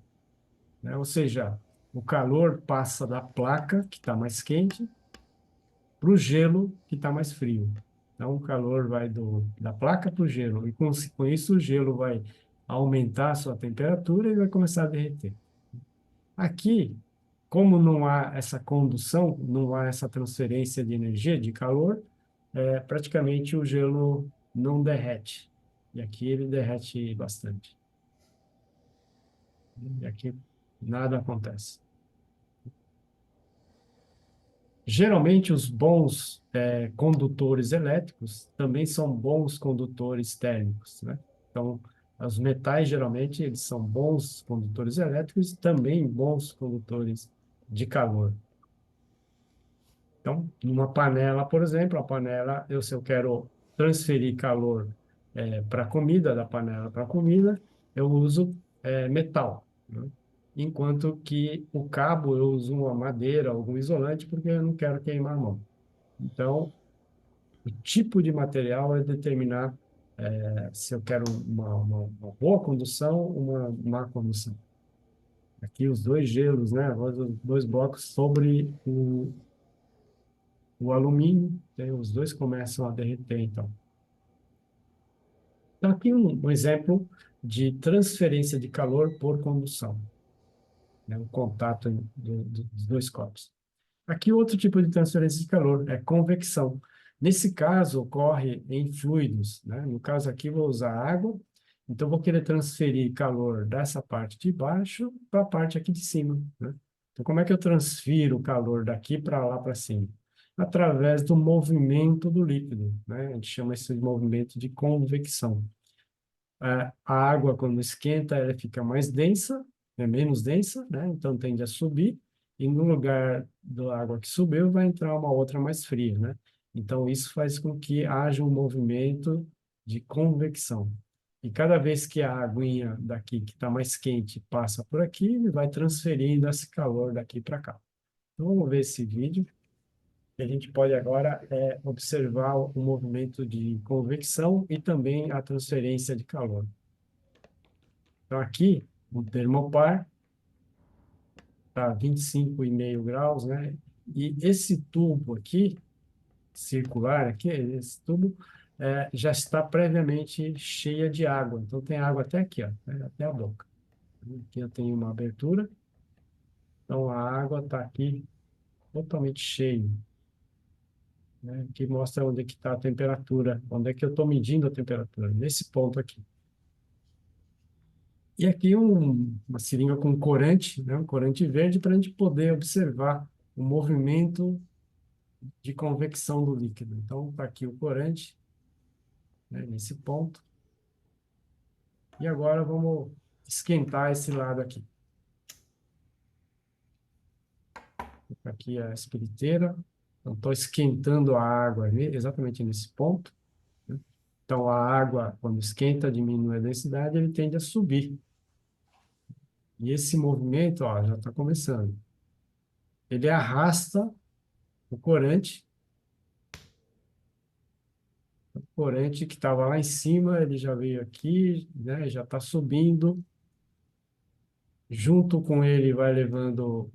né? Ou seja, o calor passa da placa, que está mais quente, para o gelo, que está mais frio. Então, o calor vai da placa para o gelo. E com isso, o gelo vai aumentar a sua temperatura e vai começar a derreter. Aqui, como não há essa condução, não há essa transferência de energia, de calor, praticamente o gelo não derrete. E aqui ele derrete bastante. E aqui nada acontece. Geralmente, os bons condutores elétricos também são bons condutores térmicos, né? Então, os metais, geralmente, eles são bons condutores elétricos, também bons condutores de calor. Então, numa panela, por exemplo, se eu quero transferir calor para a comida, da panela para a comida, eu uso metal, né? Enquanto que o cabo eu uso uma madeira, algum isolante, porque eu não quero queimar a mão. Então, o tipo de material é determinar se eu quero uma boa condução, uma má condução. Aqui os dois gelos, né? Os dois blocos sobre o alumínio, os dois começam a derreter, então. Então, aqui um exemplo de transferência de calor por condução, né? O contato dos dois corpos. Aqui, outro tipo de transferência de calor é convecção. Nesse caso, ocorre em fluidos, né? No caso aqui, vou usar água, então vou querer transferir calor dessa parte de baixo para a parte aqui de cima, né? Então, como é que eu transfiro o calor daqui para lá para cima? Através do movimento do líquido, né? A gente chama esse movimento de convecção. A água, quando esquenta, ela fica mais densa, é menos densa, né? Então tende a subir, e no lugar da água que subiu vai entrar uma outra mais fria, né? Então isso faz com que haja um movimento de convecção. E cada vez que a aguinha daqui, que está mais quente, passa por aqui, ele vai transferindo esse calor daqui para cá. Então vamos ver esse vídeo. A gente pode agora observar o movimento de convecção e também a transferência de calor. Então aqui, o termopar está 25,5 graus, né? E esse tubo aqui, circular aqui, esse tubo, já está previamente cheia de água. Então tem água até aqui, ó, né? Até a boca. Aqui eu tenho uma abertura, então a água está aqui totalmente cheia, né? Que mostra onde é que está a temperatura, onde é que eu estou medindo a temperatura, nesse ponto aqui. E aqui uma seringa com corante, né? Um corante verde, para a gente poder observar o movimento de convecção do líquido. Então, está aqui o corante, né, nesse ponto. E agora vamos esquentar esse lado aqui. Aqui a espiriteira. Então, estou esquentando a água exatamente nesse ponto, né? Então, a água, quando esquenta, diminui a densidade, ele tende a subir. E esse movimento, ó, já está começando. Ele arrasta o corante que estava lá em cima, ele já veio aqui, né, já está subindo. Junto com ele vai levando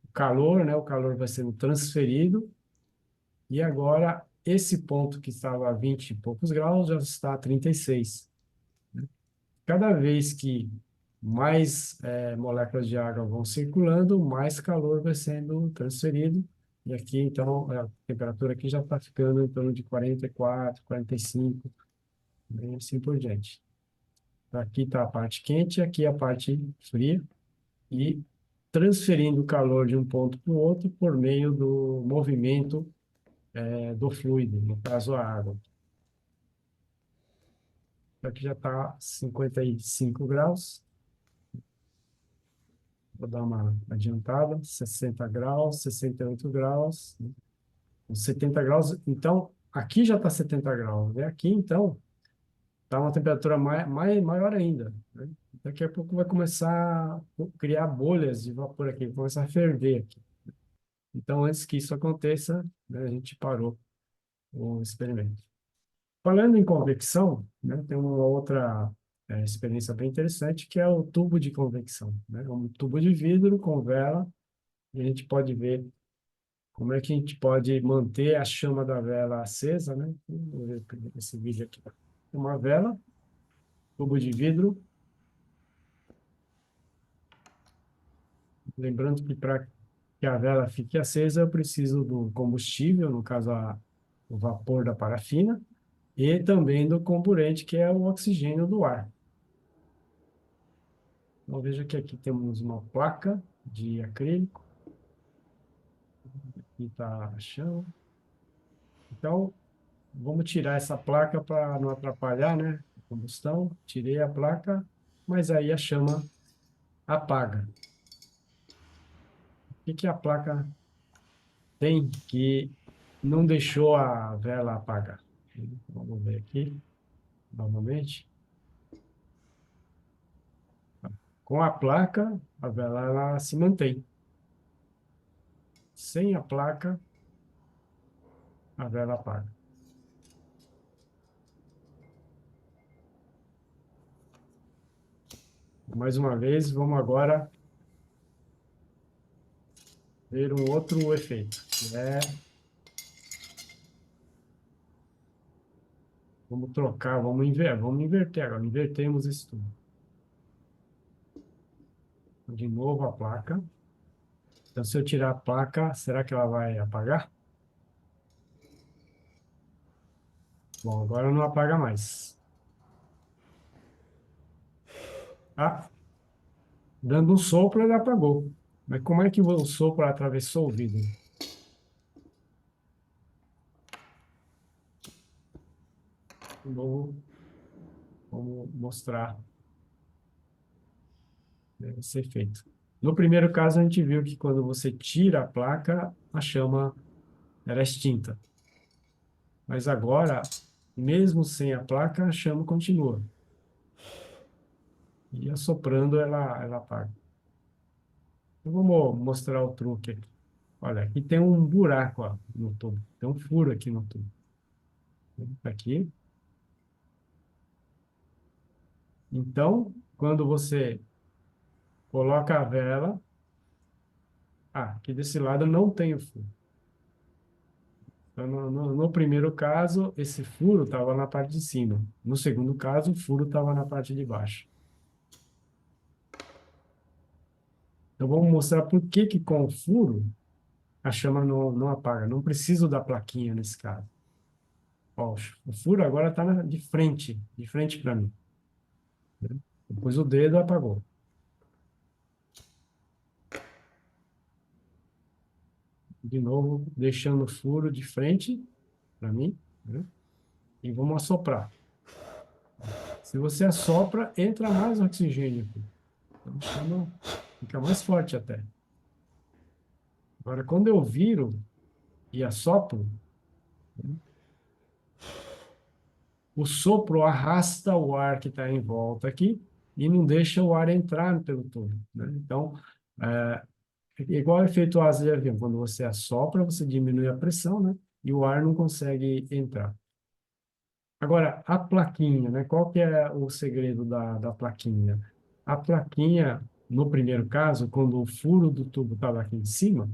o calor, né? O calor vai sendo transferido. E agora, esse ponto que estava a 20 e poucos graus já está a 36. Cada vez que mais moléculas de água vão circulando, mais calor vai sendo transferido. E aqui, então, a temperatura aqui já está ficando em torno de 44, 45, e assim por diante. Aqui está a parte quente, aqui a parte fria. E transferindo o calor de um ponto para o outro por meio do movimento do fluido, no caso a água. Aqui já está 55 graus. Vou dar uma adiantada, 60 graus, 68 graus, 70 graus. Então, aqui já está 70 graus, né? Aqui, então, está uma temperatura maior ainda, né? Daqui a pouco vai começar a criar bolhas de vapor aqui, vai começar a ferver aqui. Então, antes que isso aconteça, né, a gente parou o experimento. Falando em convecção, né, tem uma outra experiência bem interessante, que é o tubo de convecção, né? Um tubo de vidro com vela, e a gente pode ver como é que a gente pode manter a chama da vela acesa, né? Vou ver esse vídeo aqui. Uma vela, tubo de vidro, lembrando que para que a vela fique acesa, eu preciso do combustível, no caso o vapor da parafina, e também do comburente, que é o oxigênio do ar. Então, veja que aqui temos uma placa de acrílico, aqui está a chama. Então, vamos tirar essa placa para não atrapalhar, né, a combustão. Tirei a placa, mas aí a chama apaga. O que que a placa tem que não deixou a vela apagar? Vamos ver aqui, novamente. Com a placa, a vela ela se mantém. Sem a placa, a vela apaga. Mais uma vez, vamos agora ver um outro efeito, que vamos trocar, vamos inverter agora, invertemos isso tudo. De novo a placa. Então, se eu tirar a placa, será que ela vai apagar? Bom, agora não apaga mais. Ah, dando um sopro, ele apagou. Mas como é que o sopro atravessou o vidro? De novo, vamos mostrar. deve ser feito. No primeiro caso, a gente viu que quando você tira a placa, a chama era extinta. Mas agora, mesmo sem a placa, a chama continua. E assoprando, ela apaga. Eu vou mostrar o truque aqui. Olha, aqui tem um buraco, ó, no tubo. Tem um furo aqui no tubo. Aqui. Então, quando você coloca a vela, aqui desse lado não tem o furo. Então, no primeiro caso, esse furo estava na parte de cima. No segundo caso, o furo estava na parte de baixo. Então, vamos mostrar por que que com o furo a chama não apaga. Não preciso da plaquinha nesse caso. Ó, o furo agora está de frente para mim. Né? Depois o dedo apagou. De novo, deixando o furo de frente para mim, né? E vamos assoprar. Se você assopra, entra mais oxigênio aqui. Então, a chama fica mais forte até. Agora, quando eu viro e assopro, né, o sopro arrasta o ar que está em volta aqui e não deixa o ar entrar pelo tubo, né? Então, é igual o efeito asa de avião. Quando você assopra, você diminui a pressão, né? E o ar não consegue entrar. Agora, a plaquinha, né? Qual que é o segredo da plaquinha? A plaquinha, no primeiro caso, quando o furo do tubo estava aqui em cima,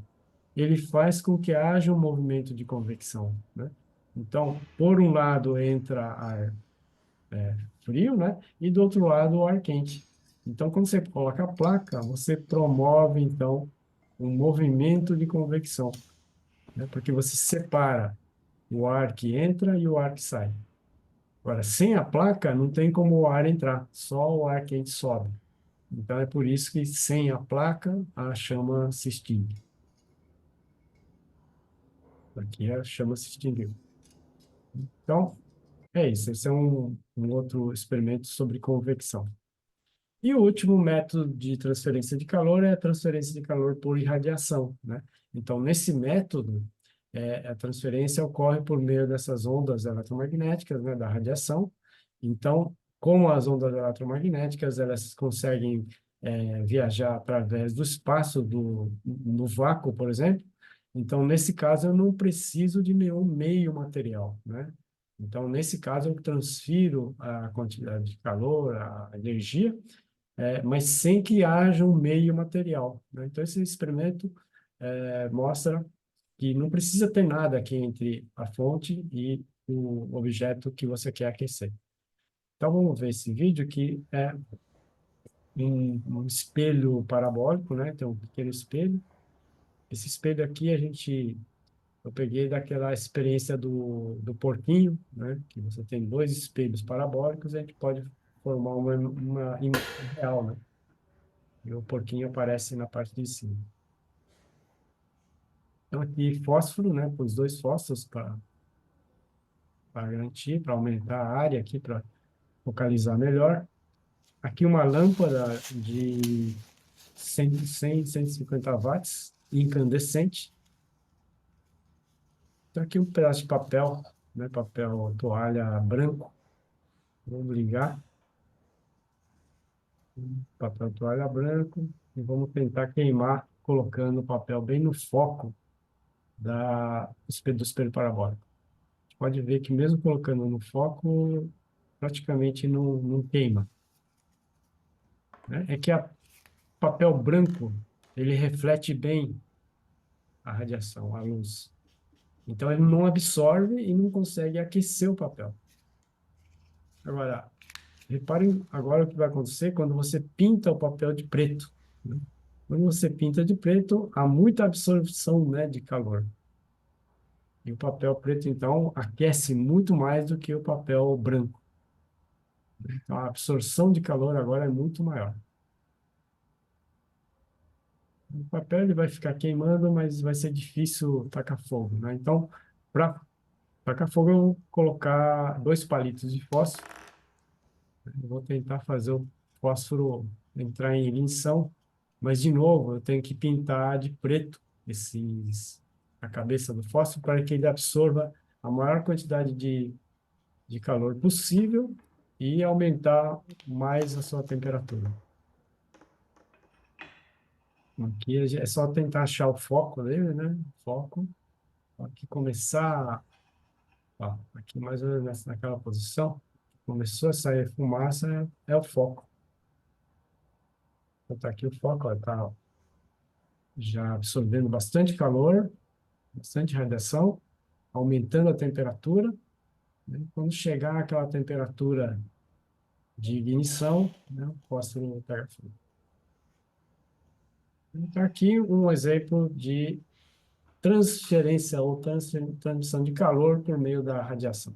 ele faz com que haja um movimento de convecção, né? Então, por um lado entra ar frio, né? E do outro lado o ar quente. Então, quando você coloca a placa, você promove, então, um movimento de convecção, né? Porque você separa o ar que entra e o ar que sai. Agora, sem a placa, não tem como o ar entrar, só o ar quente sobe. Então, é por isso que sem a placa, a chama se extingue. Aqui a chama se extinguiu. Então, é isso. Esse é um outro experimento sobre convecção. E o último método de transferência de calor é a transferência de calor por irradiação, né? Então, nesse método, a transferência ocorre por meio dessas ondas eletromagnéticas, né, da radiação. Então, como as ondas eletromagnéticas, elas conseguem viajar através do espaço, no vácuo, por exemplo. Então, nesse caso, eu não preciso de nenhum meio material, né? Então, nesse caso, eu transfiro a quantidade de calor, a energia, mas sem que haja um meio material, né? Então, esse experimento mostra que não precisa ter nada aqui entre a fonte e o objeto que você quer aquecer. Então, vamos ver esse vídeo que é um espelho parabólico, né? Tem um pequeno espelho. Esse espelho aqui eu peguei daquela experiência do porquinho, né? Que você tem dois espelhos parabólicos e a gente pode formar uma imagem real, né? E o porquinho aparece na parte de cima. Então, aqui fósforo, né? Pus dois fósforos para garantir, para aumentar a área aqui, para focalizar melhor. Aqui uma lâmpada de 150 watts, incandescente. Então, aqui um pedaço de papel, né? Papel toalha branco. Vamos ligar. Papel toalha branco. E vamos tentar queimar, colocando o papel bem no foco do espelho parabólico. Pode ver que mesmo colocando no foco, praticamente não queima, né? É que o papel branco, ele reflete bem a radiação, a luz. Então, ele não absorve e não consegue aquecer o papel. Agora, reparem agora o que vai acontecer quando você pinta o papel de preto, né? Quando você pinta de preto, há muita absorção, né, de calor. E o papel preto, então, aquece muito mais do que o papel branco. Então, a absorção de calor agora é muito maior. O papel ele vai ficar queimando, mas vai ser difícil tacar fogo, né? Então, para tacar fogo, eu vou colocar 2 palitos de fósforo. Eu vou tentar fazer o fósforo entrar em ignição, mas, de novo, eu tenho que pintar de preto a cabeça do fósforo para que ele absorva a maior quantidade de calor possível e aumentar mais a sua temperatura. Aqui é só tentar achar o foco dele, né? Foco. Aqui começar, ó, aqui mais ou menos naquela posição, começou a sair fumaça, é o foco. Então, tá aqui o foco, está já absorvendo bastante calor, bastante radiação, aumentando a temperatura, né? Quando chegar àquela temperatura de ignição, né, o fósforo pega fogo. Então, aqui um exemplo de transferência ou transmissão de calor por meio da radiação.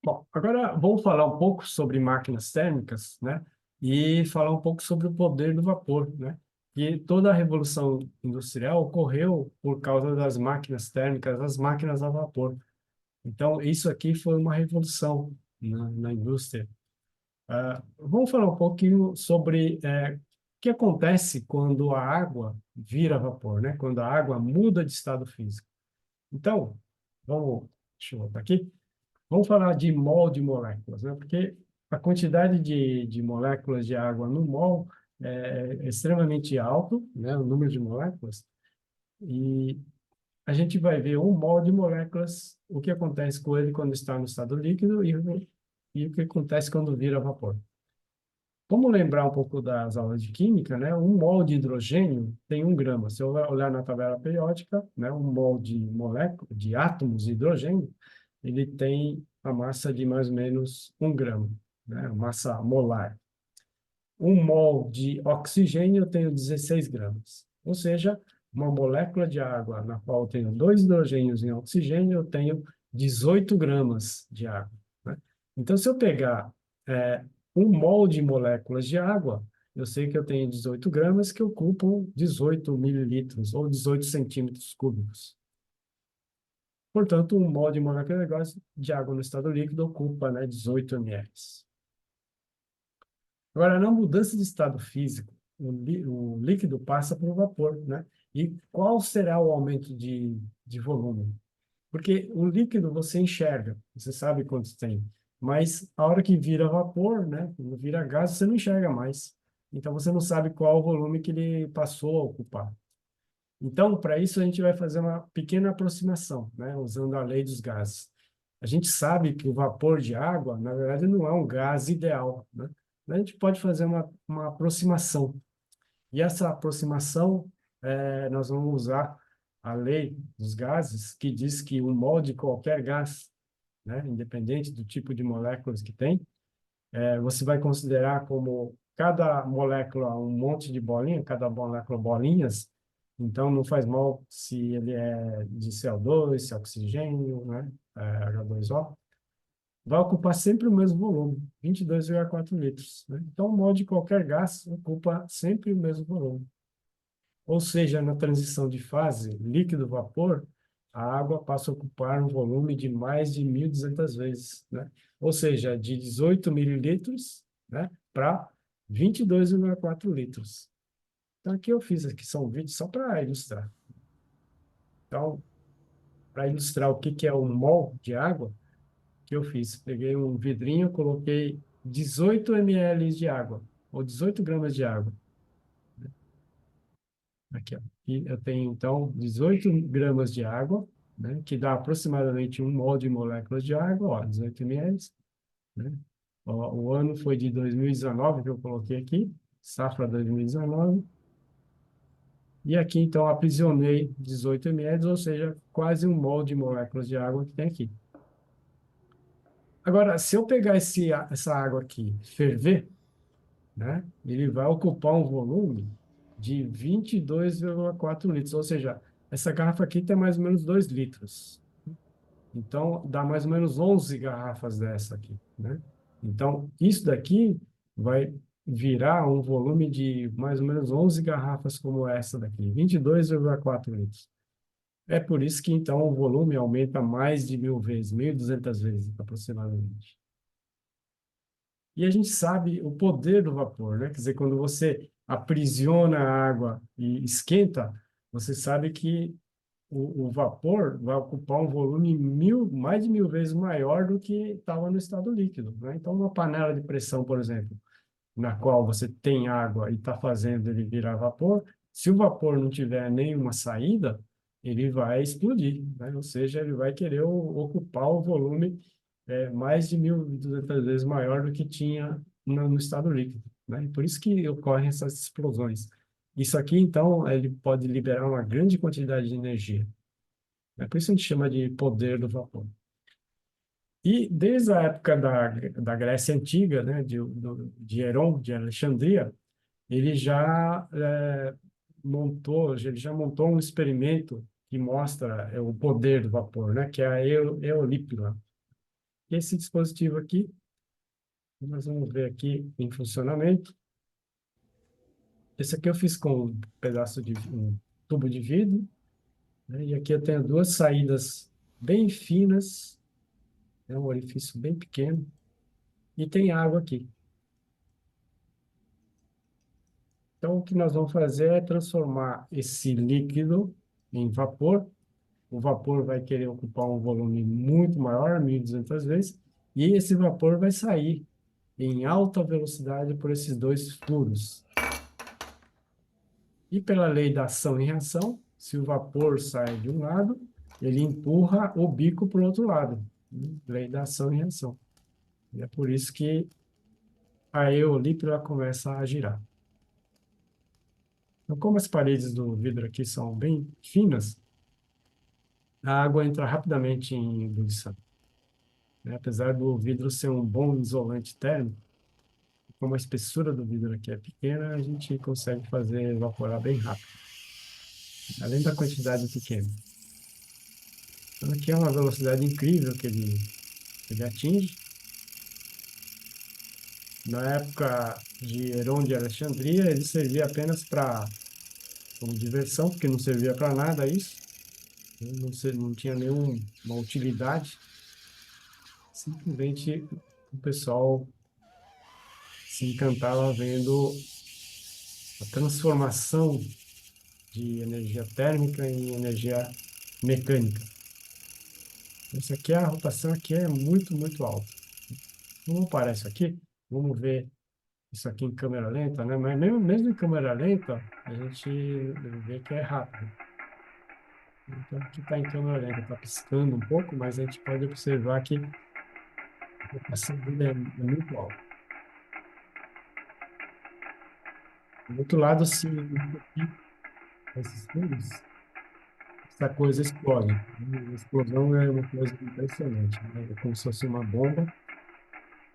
Bom, agora vamos falar um pouco sobre máquinas térmicas, né? E falar um pouco sobre o poder do vapor, né? E toda a revolução industrial ocorreu por causa das máquinas térmicas, das máquinas a vapor. Então, isso aqui foi uma revolução na indústria. Vamos falar um pouquinho sobre o que acontece quando a água vira vapor, né? Quando a água muda de estado físico. Então, deixa eu voltar aqui. Vamos falar de mol de moléculas, né? Porque a quantidade de moléculas de água no mol é extremamente alto, né? O número de moléculas. E a gente vai ver um mol de moléculas, o que acontece com ele quando está no estado líquido e o que acontece quando vira vapor. Vamos lembrar um pouco das aulas de química, né? Um mol de hidrogênio tem 1 grama. Se eu olhar na tabela periódica, né? Um mol de molécula, de átomos de hidrogênio, ele tem a massa de mais ou menos 1 grama, né? A massa molar. 1 mol de oxigênio eu tenho 16 gramas. Ou seja, uma molécula de água na qual eu tenho 2 hidrogênios em oxigênio, eu tenho 18 gramas de água, né? Então, se eu pegar é, 1 mol de moléculas de água, eu sei que eu tenho 18 gramas que ocupam 18 mililitros ou 18 centímetros cúbicos. Portanto, 1 mol de molécula de água no estado líquido ocupa, né, 18 ml. Agora, na mudança de estado físico, o líquido passa para o vapor, né? E qual será o aumento de volume? Porque o líquido você enxerga, você sabe quantos tem, mas a hora que vira vapor, né? Quando vira gás, você não enxerga mais. Então, você não sabe qual o volume que ele passou a ocupar. Então, para isso, a gente vai fazer uma pequena aproximação, né? Usando a lei dos gases. A gente sabe que o vapor de água, na verdade, não é um gás ideal, né? A gente pode fazer uma aproximação. E essa aproximação, nós vamos usar a lei dos gases, que diz que o mol de qualquer gás, né, independente do tipo de moléculas que tem, você vai considerar como cada molécula um monte de bolinha, cada molécula bolinhas, então não faz mal se ele é de CO2, se é oxigênio, né, H2O, vai ocupar sempre o mesmo volume, 22,4 litros, né? Então, o mol de qualquer gás ocupa sempre o mesmo volume. Ou seja, na transição de fase líquido-vapor, a água passa a ocupar um volume de mais de 1.200 vezes, né? Ou seja, de 18 mililitros, né, para 22,4 litros. Então, aqui eu fiz, aqui são vídeos só para ilustrar. Então, para ilustrar o que que é um mol de água, que eu fiz? Peguei um vidrinho, coloquei 18 ml de água, ou 18 gramas de água. Aqui, ó. E eu tenho, então, 18 gramas de água, né, que dá aproximadamente 1 mol de moléculas de água, ó, 18 ml, né? Ó, o ano foi de 2019, que eu coloquei aqui, safra 2019. E aqui, então, aprisionei 18 ml, ou seja, quase 1 mol de moléculas de água que tem aqui. Agora, se eu pegar essa água aqui, ferver, né, ele vai ocupar um volume de 22,4 litros, ou seja, essa garrafa aqui tem mais ou menos 2 litros. Então, dá mais ou menos 11 garrafas dessa aqui, né? Então, isso daqui vai virar um volume de mais ou menos 11 garrafas como essa daqui, 22,4 litros. É por isso que, então, o volume aumenta mais de 1.000 vezes, 1.200 vezes, aproximadamente. E a gente sabe o poder do vapor, né? Quer dizer, quando você aprisiona a água e esquenta, você sabe que o vapor vai ocupar um volume mais de 1000 vezes maior do que estava no estado líquido, né? Então, uma panela de pressão, por exemplo, na qual você tem água e está fazendo ele virar vapor, se o vapor não tiver nenhuma saída, ele vai explodir, né? Ou seja, ele vai querer ocupar o volume mais de 1200 vezes maior do que tinha no estado líquido, né? E por isso que ocorrem essas explosões. Isso aqui, então, ele pode liberar uma grande quantidade de energia. É por isso que a gente chama de poder do vapor. E desde a época da Grécia Antiga, né, de Heron, de Alexandria, ele já ele já montou um experimento que mostra o poder do vapor, né, que é a Eolípila. Esse dispositivo aqui, nós vamos ver aqui em funcionamento. Esse aqui eu fiz com um tubo de vidro, né, e aqui eu tenho duas saídas bem finas, é um orifício bem pequeno, e tem água aqui. Então, o que nós vamos fazer é transformar esse líquido em vapor. O vapor vai querer ocupar um volume muito maior, 1200 vezes, e esse vapor vai sair em alta velocidade por esses dois furos. E pela lei da ação e reação, se o vapor sai de um lado, ele empurra o bico para o outro lado. Lei da ação e reação. E é por isso que a eolípila começa a girar. Então, como as paredes do vidro aqui são bem finas, a água entra rapidamente em ebulição, né? Apesar do vidro ser um bom isolante térmico, como a espessura do vidro aqui é pequena, a gente consegue fazer evaporar bem rápido, além da quantidade pequena. Então, aqui é uma velocidade incrível que ele atinge. Na época de Heron de Alexandria, ele servia apenas como diversão, porque não servia para nada isso, não tinha nenhuma utilidade. Simplesmente o pessoal se encantava vendo a transformação de energia térmica em energia mecânica. Essa aqui, a rotação aqui é muito, muito alta. Vamos parar isso aqui, vamos ver isso aqui em câmera lenta, né? Mas mesmo em câmera lenta, a gente vê que é rápido. Então, aqui está em câmera lenta, está piscando um pouco, mas a gente pode observar que a rotação dele é muito alta. Do outro lado, se esses furos, essa coisa explode. A explosão é uma coisa impressionante, né? É como se fosse uma bomba.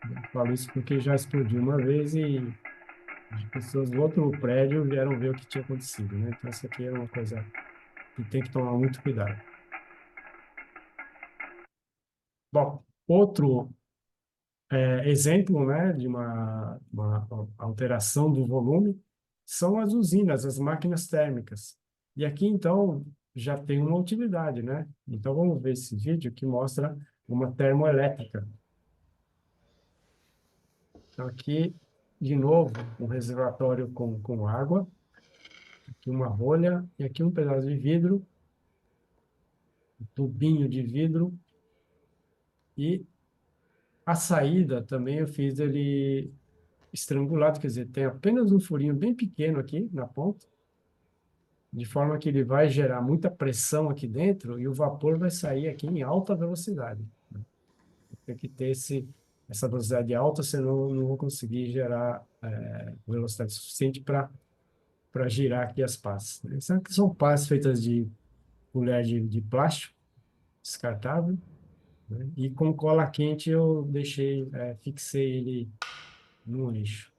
Eu falo isso porque já explodiu uma vez e as pessoas do outro prédio vieram ver o que tinha acontecido, né? Então, isso aqui é uma coisa que tem que tomar muito cuidado. Bom, outro exemplo, né, de uma alteração do volume são as usinas, as máquinas térmicas. E aqui, então, já tem uma utilidade, né? Então, vamos ver esse vídeo que mostra uma termoelétrica. Então, aqui, de novo, um reservatório com água, aqui uma rolha e aqui um pedaço de vidro, um tubinho de vidro e a saída também eu fiz ele estrangulado, quer dizer, tem apenas um furinho bem pequeno aqui na ponta, de forma que ele vai gerar muita pressão aqui dentro e o vapor vai sair aqui em alta velocidade. Tem que ter essa velocidade alta, senão eu não vou conseguir gerar velocidade suficiente para girar aqui as pás. Essas aqui são pás feitas de colher de plástico descartável, né? E com cola quente eu fixei ele no eixo.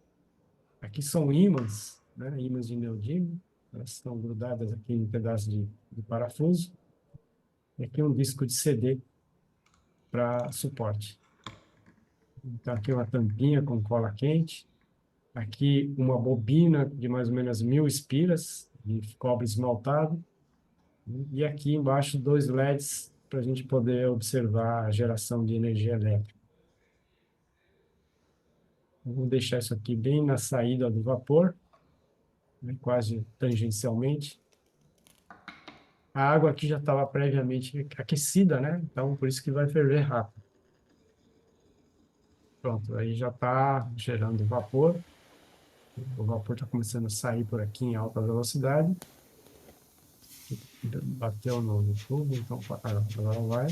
Aqui são ímãs, né? Ímãs de neodímio, elas estão grudadas aqui em um pedaço de parafuso. E aqui um disco de CD para suporte. Então, aqui uma tampinha com cola quente. Aqui uma bobina de mais ou menos 1000 espiras de cobre esmaltado. E aqui embaixo dois LEDs para a gente poder observar a geração de energia elétrica. Vamos deixar isso aqui bem na saída do vapor, né, quase tangencialmente. A água aqui já estava previamente aquecida, né? Então, por isso que vai ferver rápido. Pronto, aí já está gerando vapor. O vapor está começando a sair por aqui em alta velocidade. Bateu no tubo, então agora vai.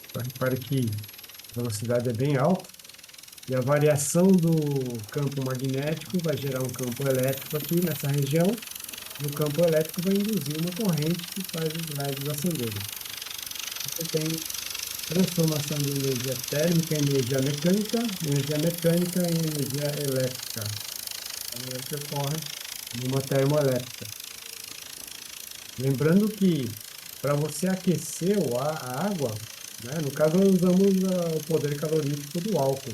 Então, repare que a velocidade é bem alta e a variação do campo magnético vai gerar um campo elétrico aqui nessa região. E o campo elétrico vai induzir uma corrente que faz os LEDs acenderem. Você tem transformação de energia térmica em energia mecânica em energia elétrica. Então, você ocorre numa termoelétrica. Lembrando que para você aquecer a água, né, no caso nós usamos o poder calorífico do álcool,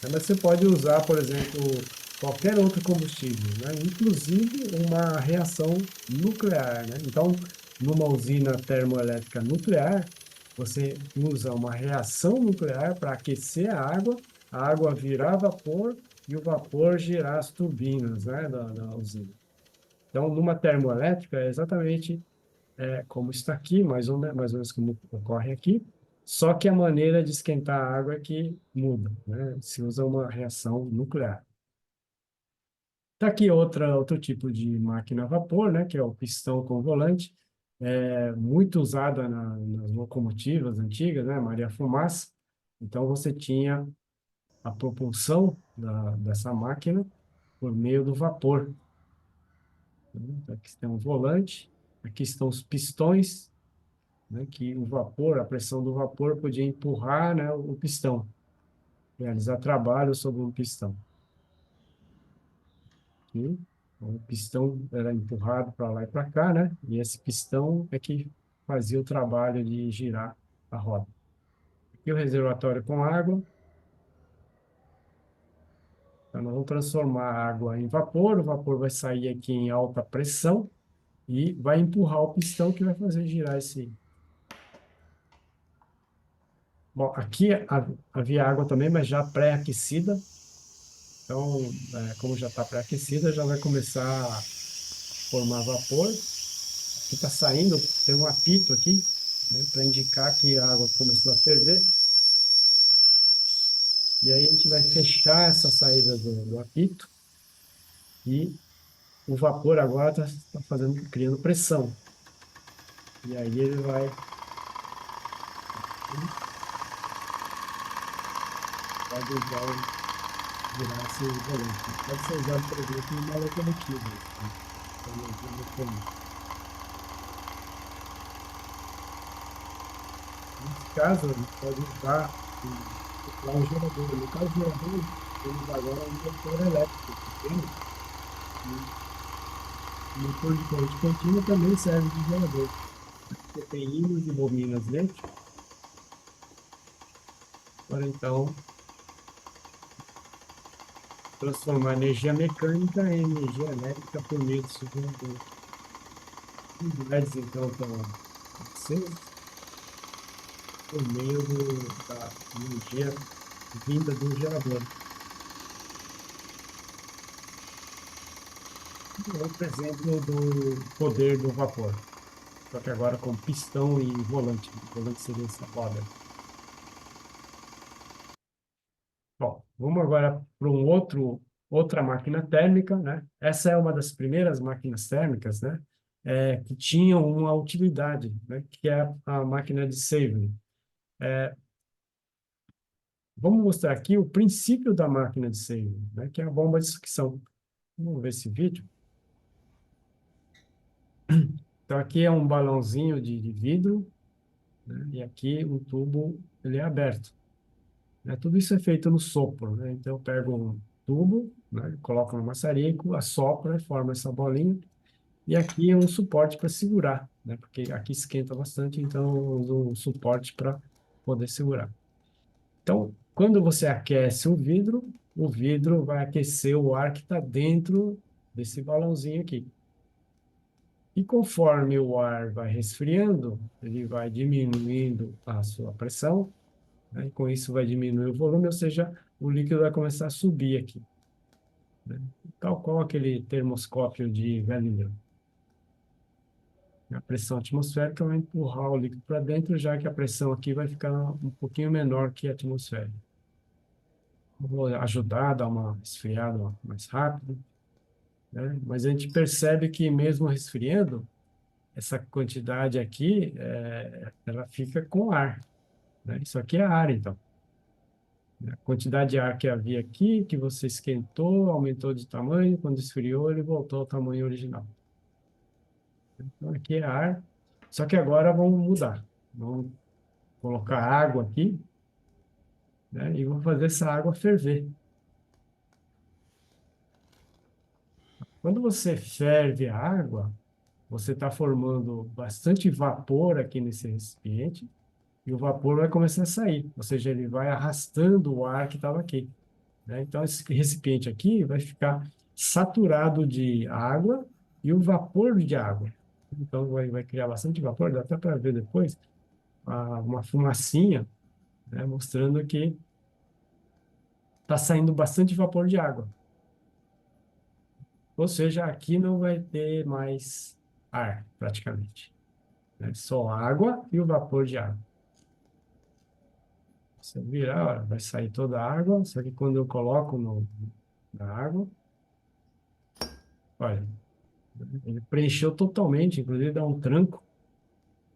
né, mas você pode usar, por exemplo, qualquer outro combustível, né, inclusive uma reação nuclear, né? Então, numa usina termoelétrica nuclear, você usa uma reação nuclear para aquecer a água virar vapor e o vapor girar as turbinas, né, da usina. Então, numa termoelétrica, é exatamente como está aqui, mais ou menos como ocorre aqui, só que a maneira de esquentar a água é que muda, né? Se usa uma reação nuclear. Está aqui outro tipo de máquina a vapor, né? Que é o pistão com volante, muito usada nas locomotivas antigas, né? Maria Fumaça. Então, você tinha a propulsão dessa máquina por meio do vapor, né? Aqui tem um volante, aqui estão os pistões, né, que o vapor, a pressão do vapor podia empurrar, né, o pistão, realizar trabalho sobre um pistão. Aqui, o pistão era empurrado para lá e para cá, né, e esse pistão é que fazia o trabalho de girar a roda. Aqui o reservatório com água, então nós vamos transformar a água em vapor, o vapor vai sair aqui em alta pressão e vai empurrar o pistão que vai fazer girar esse. Bom, aqui havia água também, mas já pré-aquecida. Então, como já está pré-aquecida, já vai começar a formar vapor. Aqui está saindo, tem um apito aqui, né, para indicar que a água começou a ferver. E aí a gente vai fechar essa saída do apito e o vapor agora está fazendo, criando pressão. E aí ele pode virar esse volante. Pode ser usado, por exemplo, em uma locomotiva, né? Então, energia mecânica. Nesse caso, a gente pode usar um gerador. No caso, o gerador, temos agora um motor elétrico pequeno, e o motor de corrente contínua também serve de gerador. Você tem ímãs e bobinas dentro, para então transformar energia mecânica em energia elétrica por meio desse gerador. Os LEDs, então, estão acesos por meio da energia vinda do gerador. Outro exemplo do poder do vapor, só que agora com pistão e volante. O volante seria essa roda. Bom, vamos agora para outra máquina térmica, né? Essa é uma das primeiras máquinas térmicas, né? Que tinham uma utilidade, né? Que é a máquina de Savory. Vamos mostrar aqui o princípio da máquina de Savory, né? Que é a bomba de sucção. Vamos ver esse vídeo. Então, aqui é um balãozinho de vidro, né? E aqui o tubo ele é aberto. Né? Tudo isso é feito no sopro, né? Então, eu pego um tubo, né? Coloco no maçarico, assopro, né? Forma essa bolinha. E aqui é um suporte para segurar, né? Porque aqui esquenta bastante, então eu uso um suporte para poder segurar. Então, quando você aquece o vidro vai aquecer o ar que está dentro desse balãozinho aqui. E conforme o ar vai resfriando, ele vai diminuindo a sua pressão, né? E com isso vai diminuir o volume, ou seja, o líquido vai começar a subir aqui, né? Tal qual aquele termoscópio de Galileu. A pressão atmosférica vai empurrar o líquido para dentro, já que a pressão aqui vai ficar um pouquinho menor que a atmosférica. Vou ajudar a dar uma esfriada mais rápido, né? Mas a gente percebe que mesmo resfriando, essa quantidade aqui, ela fica com ar, né? Isso aqui é ar, então. A quantidade de ar que havia aqui, que você esquentou, aumentou de tamanho, quando esfriou, ele voltou ao tamanho original. Então, aqui é ar, só que agora vamos mudar. Vamos colocar água aqui, né? E vamos fazer essa água ferver. Quando você ferve a água, você está formando bastante vapor aqui nesse recipiente, e o vapor vai começar a sair, ou seja, ele vai arrastando o ar que estava aqui, né? Então, esse recipiente aqui vai ficar saturado de água e o vapor de água. Então, vai criar bastante vapor, dá até para ver depois uma fumacinha, né, mostrando que está saindo bastante vapor de água. Ou seja, aqui não vai ter mais ar, praticamente, né? Só água e o vapor de água. Você virar, olha, vai sair toda a água, só que quando eu coloco na água, olha, ele preencheu totalmente, inclusive dá um tranco,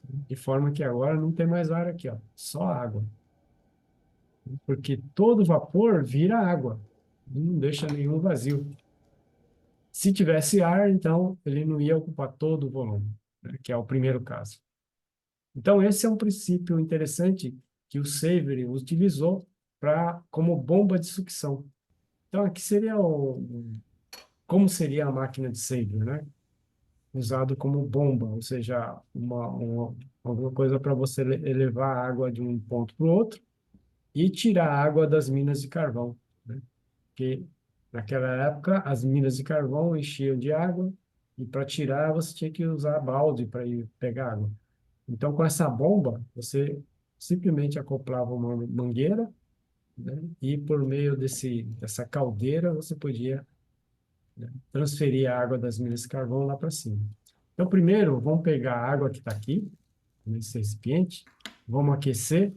de forma que agora não tem mais ar aqui, ó, só água. Porque todo vapor vira água, não deixa nenhum vazio. Se tivesse ar, então ele não ia ocupar todo o volume, né, que é o primeiro caso. Então, esse é um princípio interessante que o Savery utilizou como bomba de sucção. Então, aqui seria como seria a máquina de Savery, né? Usado como bomba, ou seja, alguma coisa para você elevar a água de um ponto para o outro e tirar a água das minas de carvão, né? Porque naquela época as minas de carvão enchiam de água e para tirar você tinha que usar balde para ir pegar água. Então, com essa bomba, você simplesmente acoplava uma mangueira, né? E por meio dessa caldeira você podia, né, transferir a água das minas de carvão lá para cima. Então, primeiro, vamos pegar a água que está aqui, nesse recipiente, vamos aquecer,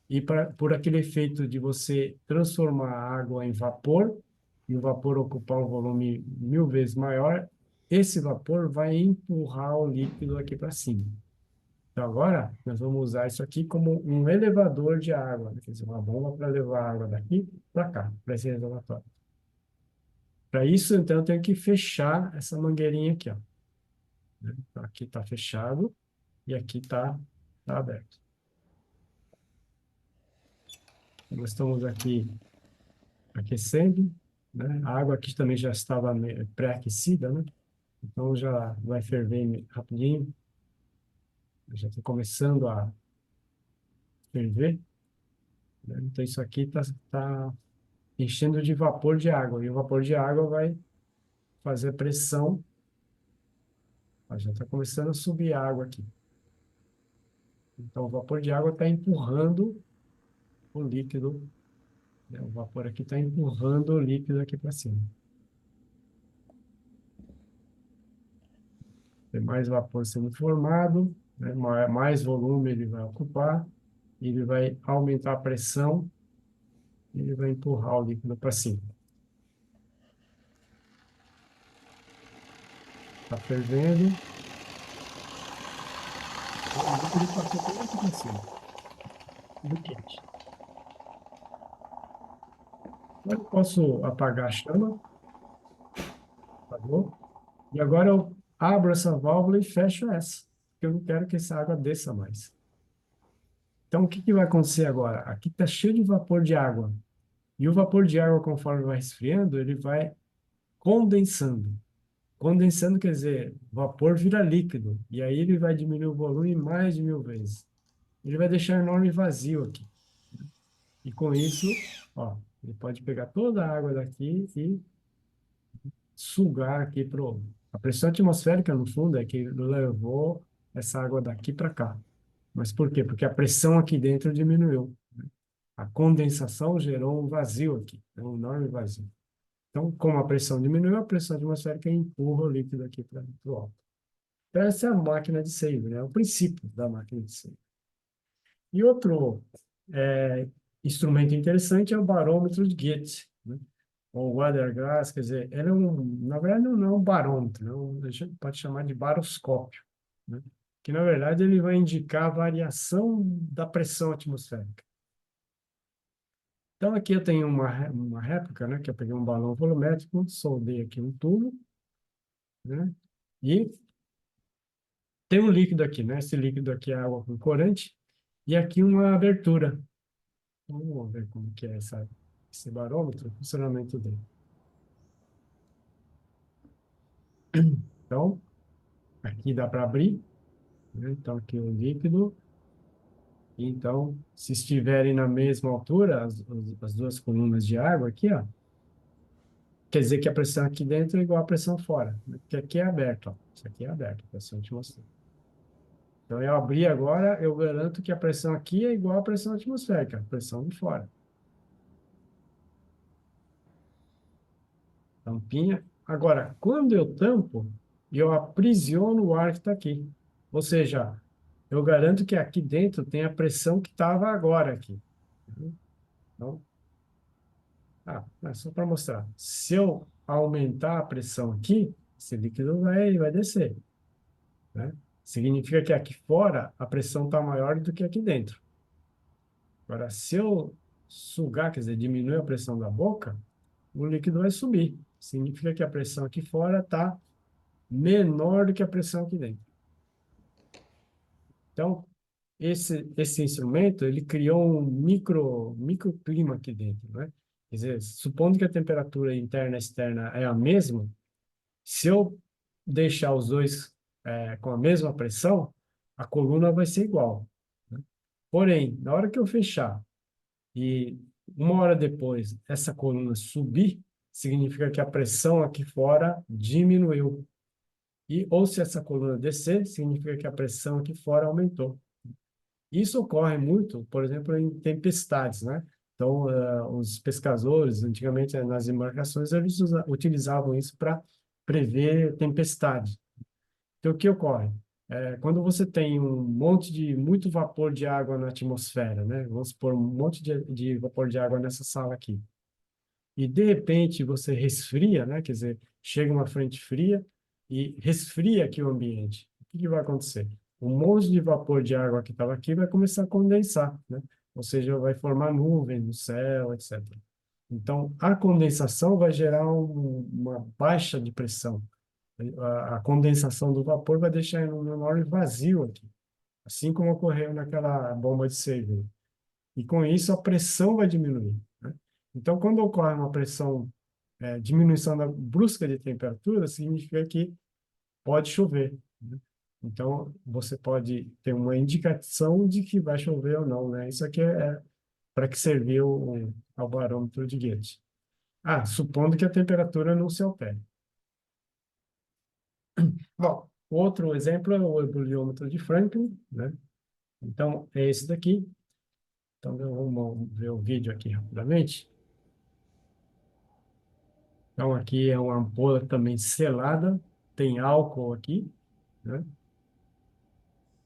e por aquele efeito de você transformar a água em vapor, e o vapor ocupar um volume 1000 vezes maior, esse vapor vai empurrar o líquido aqui para cima. Então, agora, nós vamos usar isso aqui como um elevador de água, né? Quer dizer, uma bomba para levar a água daqui para cá, para esse reservatório. Para isso, então, eu tenho que fechar essa mangueirinha aqui, ó, né? Então, aqui está fechado e aqui tá aberto. Nós estamos aqui aquecendo, né? A água aqui também já estava pré-aquecida, né? Então, já vai ferver rapidinho. Já está começando a ferver, né? Então, isso aqui tá enchendo de vapor de água. E o vapor de água vai fazer pressão. Ó, já está começando a subir água aqui. Então, o vapor de água está empurrando o líquido, né? O vapor aqui está empurrando o líquido aqui para cima. Tem mais vapor sendo formado, né? Mais volume ele vai ocupar, ele vai aumentar a pressão e ele vai empurrar o líquido para cima. Está fervendo. O líquido passou todo aqui para cima. Tudo quente. Agora eu posso apagar a chama. Apagou. E agora eu abro essa válvula e fecho essa, porque eu não quero que essa água desça mais. Então, o que que vai acontecer agora? Aqui está cheio de vapor de água. E o vapor de água, conforme vai esfriando, ele vai condensando. Condensando quer dizer, vapor vira líquido. E aí ele vai diminuir o volume mais de 1000 vezes. Ele vai deixar um enorme vazio aqui. E com isso, ó, ele pode pegar toda a água daqui e sugar aqui A pressão atmosférica, no fundo, é que levou essa água daqui para cá. Mas por quê? Porque a pressão aqui dentro diminuiu. A condensação gerou um vazio aqui, um enorme vazio. Então, como a pressão diminuiu, a pressão atmosférica empurra o líquido aqui para o alto. Então, essa é a máquina de seiva, né? É o princípio da máquina de seiva. E outro é, instrumento interessante é o barômetro de Goethe, né? Ou weather glass, quer dizer, ele é na verdade não é um barômetro, a gente pode chamar de baroscópio, né? Que na verdade ele vai indicar a variação da pressão atmosférica. Então aqui eu tenho uma réplica, né, que eu peguei um balão volumétrico, soldei aqui um tubo, né, e tem um líquido aqui, né? Esse líquido aqui é água com corante e aqui uma abertura. Vamos ver como que é esse barômetro, o funcionamento dele. Então, aqui dá para abrir, né? Então, aqui o líquido. Então, se estiverem na mesma altura, as duas colunas de água aqui, ó, quer dizer que a pressão aqui dentro é igual à pressão fora, né? Porque aqui é aberto, ó. Isso aqui é aberto, a pressão atmosférica. Então, eu abri agora, eu garanto que a pressão aqui é igual à pressão atmosférica, a pressão de fora. Tampinha. Agora, quando eu tampo, eu aprisiono o ar que está aqui. Ou seja, eu garanto que aqui dentro tem a pressão que estava agora aqui. Então, é só para mostrar. Se eu aumentar a pressão aqui, esse líquido vai descer, né? Significa que aqui fora a pressão está maior do que aqui dentro. Agora, se eu sugar, quer dizer, diminuir a pressão da boca, o líquido vai subir. Significa que a pressão aqui fora está menor do que a pressão aqui dentro. Então, esse instrumento, ele criou um microclima aqui dentro, né? Quer dizer, supondo que a temperatura interna e externa é a mesma, se eu deixar os dois com a mesma pressão, a coluna vai ser igual, né? Porém, na hora que eu fechar e uma hora depois essa coluna subir, significa que a pressão aqui fora diminuiu. Ou se essa coluna descer, significa que a pressão aqui fora aumentou. Isso ocorre muito, por exemplo, em tempestades, né? Então, os pescadores, antigamente, nas embarcações, eles utilizavam isso para prever tempestade. Então, o que ocorre? Quando você tem muito vapor de água na atmosfera, né? Vamos supor, um monte de vapor de água nessa sala aqui. E, de repente, você resfria, né? Quer dizer, chega uma frente fria e resfria aqui o ambiente. O que que vai acontecer? Um monte de vapor de água que estava aqui vai começar a condensar, né? Ou seja, vai formar nuvem no céu, etc. Então, a condensação vai gerar uma baixa de pressão. A condensação do vapor vai deixar um enorme vazio aqui, assim como ocorreu naquela bomba de cerveja. E com isso a pressão vai diminuir, né? Então, quando ocorre uma pressão, diminuição brusca de temperatura, significa que pode chover, né? Então, você pode ter uma indicação de que vai chover ou não, né? Isso aqui é para que serviu ao barômetro de Goethe. Supondo que a temperatura não se altere. Bom, outro exemplo é o ebuliômetro de Franklin, né? Então, é esse daqui. Então, vamos ver o vídeo aqui rapidamente. Então, aqui é uma ampola também selada, tem álcool aqui, né?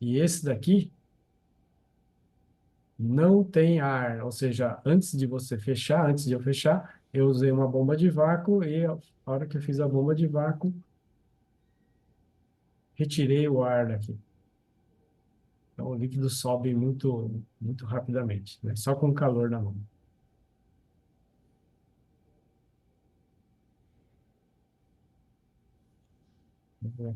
E esse daqui não tem ar, ou seja, antes de eu fechar, eu usei uma bomba de vácuo e a hora que eu fiz a bomba de vácuo, retirei o ar daqui. Então, o líquido sobe muito, muito rapidamente, né? Só com o calor na mão.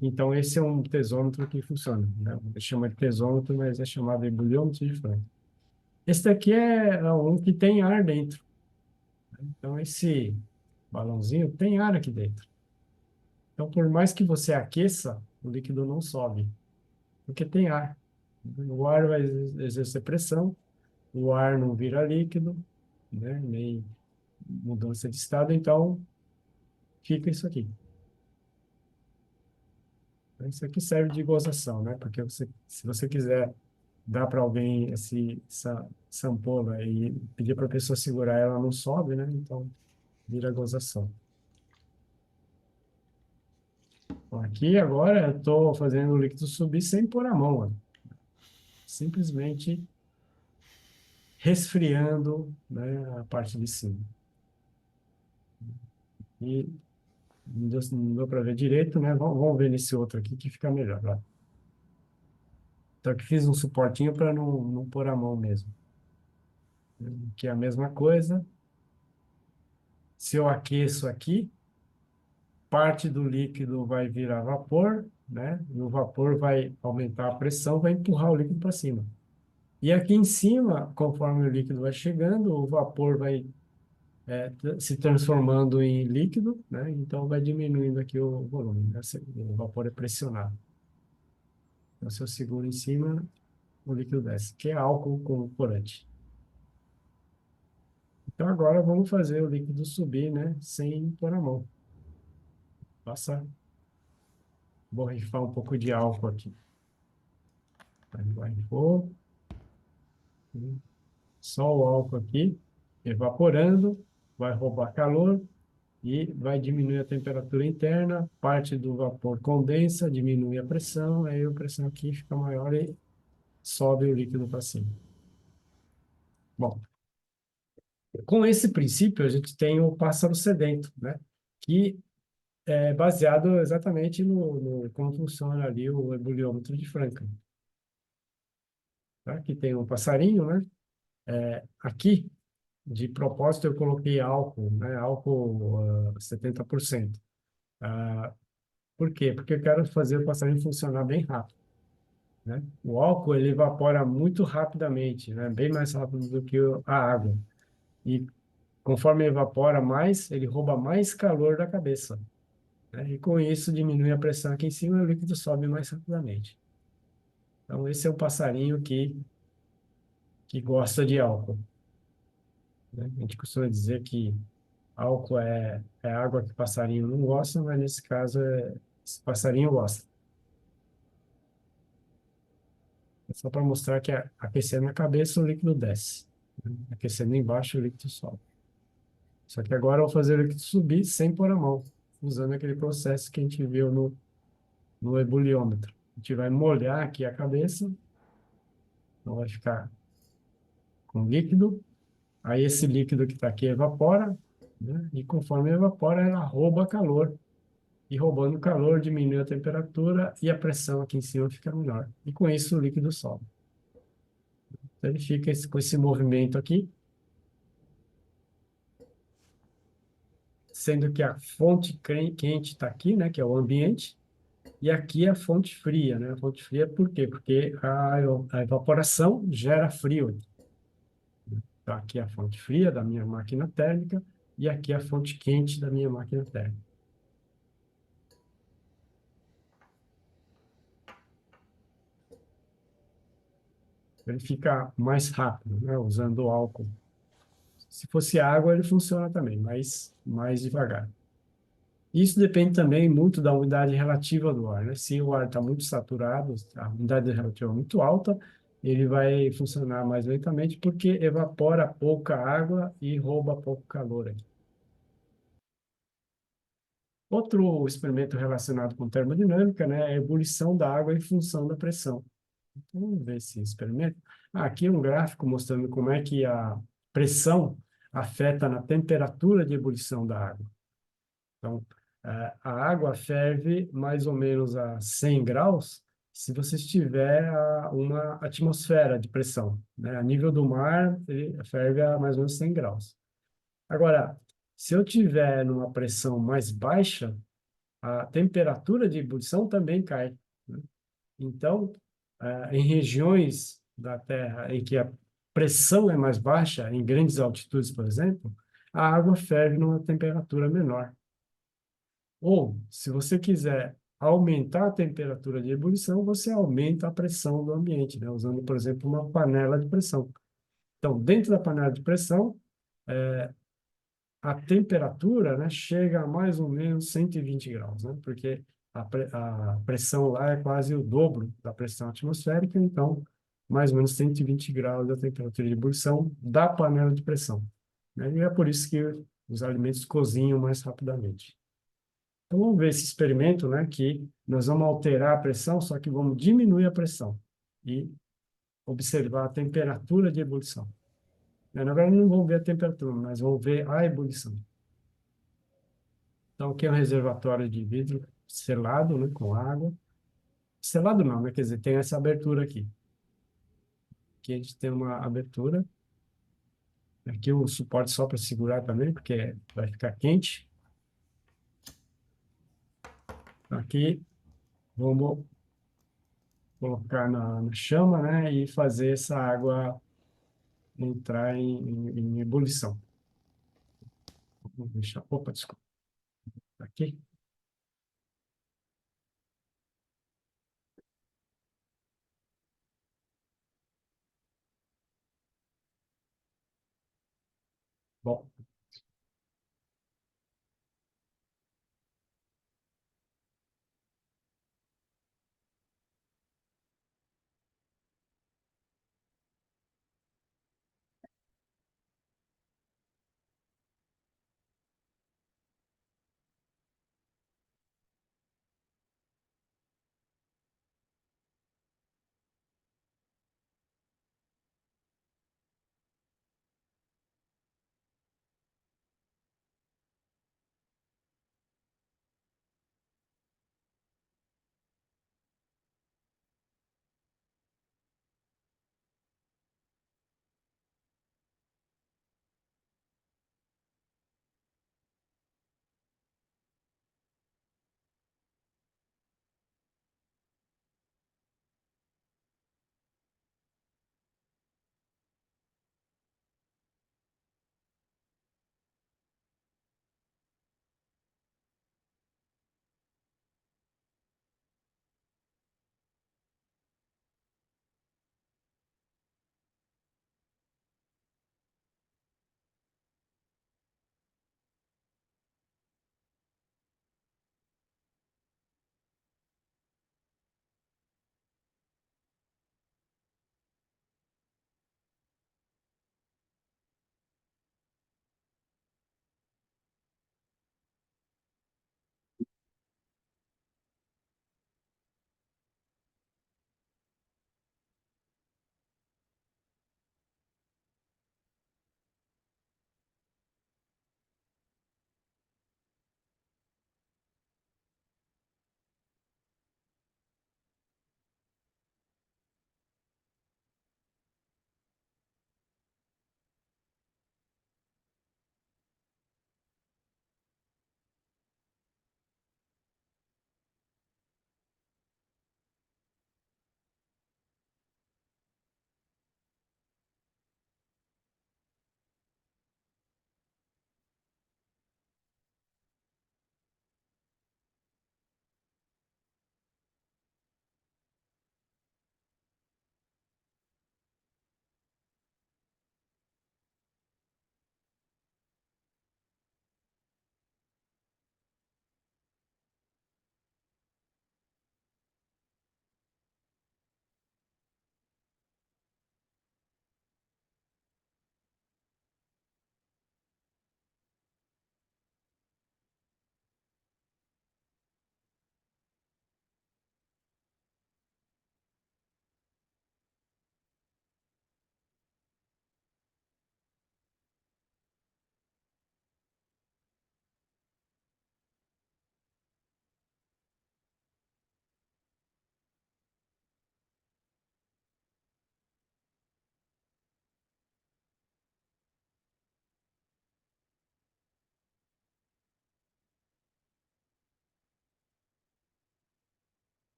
Então, esse é um tesômetro que funciona, né? Chama de tesômetro, mas é chamado de ebuliômetro de Franklin. Esse daqui é um que tem ar dentro. Então, esse balãozinho tem ar aqui dentro. Então, por mais que você aqueça, o líquido não sobe, porque tem ar. O ar vai exercer pressão, o ar não vira líquido, né? Nem mudança de estado, então fica isso aqui. Isso aqui serve de gozação, né? Porque você, se você quiser dar para alguém essa ampola e pedir para a pessoa segurar, ela não sobe, né? Então, vira gozação. Bom, aqui agora eu estou fazendo o líquido subir sem pôr a mão, ó. Simplesmente resfriando, né, a parte de cima. E não deu para ver direito, né? Vamos ver nesse outro aqui que fica melhor, ó. Então aqui fiz um suportinho para não pôr a mão mesmo. Que é a mesma coisa. Se eu aqueço aqui, parte do líquido vai virar vapor, né? E o vapor vai aumentar a pressão, vai empurrar o líquido para cima. E aqui em cima, conforme o líquido vai chegando, o vapor vai se transformando em líquido, né? Então vai diminuindo aqui o volume, né? O vapor é pressionado. Então, se eu seguro em cima, o líquido desce, que é álcool com corante. Então, agora vamos fazer o líquido subir, né? Sem pôr a mão. Passa, borrifar um pouco de álcool aqui. Aí borrifou, só o álcool aqui, evaporando, vai roubar calor e vai diminuir a temperatura interna, parte do vapor condensa, diminui a pressão, aí a pressão aqui fica maior e sobe o líquido para cima. Bom, com esse princípio, a gente tem o pássaro sedento, né? Que é baseado exatamente no como funciona ali o ebuliômetro de Franklin. Tá? Aqui tem um passarinho, né? Aqui, de propósito, eu coloquei álcool, né? Álcool 70%. Por quê? Porque eu quero fazer o passarinho funcionar bem rápido, né? O álcool, ele evapora muito rapidamente, né? Bem mais rápido do que a água. E conforme evapora mais, ele rouba mais calor da cabeça, né? E com isso diminui a pressão aqui em cima e o líquido sobe mais rapidamente. Então, esse é um passarinho que gosta de álcool, né? A gente costuma dizer que álcool é água que passarinho não gosta, mas nesse caso esse passarinho gosta. É só para mostrar que aquecendo a cabeça o líquido desce, né? Aquecendo embaixo o líquido sobe. Só que agora eu vou fazer o líquido subir sem pôr a mão, usando aquele processo que a gente viu no ebuliômetro. A gente vai molhar aqui a cabeça, então vai ficar com líquido. Aí esse líquido que está aqui evapora, né? E conforme evapora, ela rouba calor. E roubando calor, diminui a temperatura e a pressão aqui em cima fica menor. E com isso o líquido sobe. Então ele fica com esse movimento aqui, sendo que a fonte quente está aqui, né? Que é o ambiente. E aqui é a fonte fria, né? A fonte fria por quê? Porque a evaporação gera frio. Então, aqui é a fonte fria da minha máquina térmica e aqui é a fonte quente da minha máquina térmica. Ele fica mais rápido, né? Usando o álcool. Se fosse água, ele funciona também, mas mais devagar. Isso depende também muito da umidade relativa do ar, né? Se o ar está muito saturado, a umidade relativa é muito alta, ele vai funcionar mais lentamente porque evapora pouca água e rouba pouco calor aqui. Outro experimento relacionado com termodinâmica, né, é a ebulição da água em função da pressão. Então, vamos ver esse experimento. Aqui é um gráfico mostrando como é que a pressão afeta na temperatura de ebulição da água. Então, a água ferve mais ou menos a 100 graus se você estiver a uma atmosfera de pressão, né? A nível do mar, ele ferve a mais ou menos 100 graus. Agora, se eu tiver numa pressão mais baixa, a temperatura de ebulição também cai, né? Então, em regiões da Terra em que a pressão é mais baixa, em grandes altitudes, por exemplo, a água ferve numa temperatura menor. Ou, se você quiser aumentar a temperatura de ebulição, você aumenta a pressão do ambiente, né? Usando, por exemplo, uma panela de pressão. Então, dentro da panela de pressão, a temperatura, né, chega a mais ou menos 120 graus, né? Porque a pressão lá é quase o dobro da pressão atmosférica, então, mais ou menos 120 graus da temperatura de ebulição da panela de pressão, né? E é por isso que os alimentos cozinham mais rapidamente. Então, vamos ver esse experimento, né, que nós vamos alterar a pressão, só que vamos diminuir a pressão e observar a temperatura de ebulição. Na verdade, não vamos ver a temperatura, mas vamos ver a ebulição. Então, aqui é um reservatório de vidro selado, né, com água. Selado não, né? Quer dizer, tem essa abertura aqui. Aqui a gente tem uma abertura. Aqui o suporte só para segurar também, porque vai ficar quente. Aqui vamos colocar na chama, né? E fazer essa água entrar em ebulição. Vou deixar. Opa, desculpa. Aqui. Bom,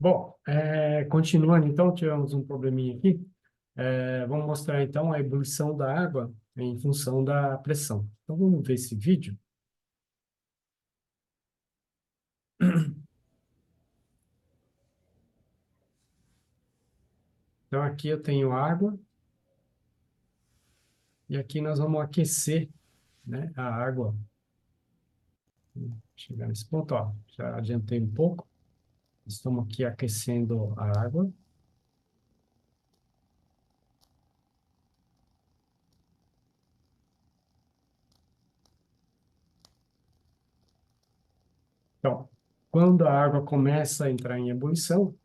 Bom, continuando então, tivemos um probleminha aqui. Vamos mostrar então a ebulição da água em função da pressão. Então vamos ver esse vídeo. Então aqui eu tenho água e aqui nós vamos aquecer, né, a água. Chegar nesse ponto, ó, já adiantei um pouco. Estamos aqui aquecendo a água. Então, quando a água começa a entrar em ebulição,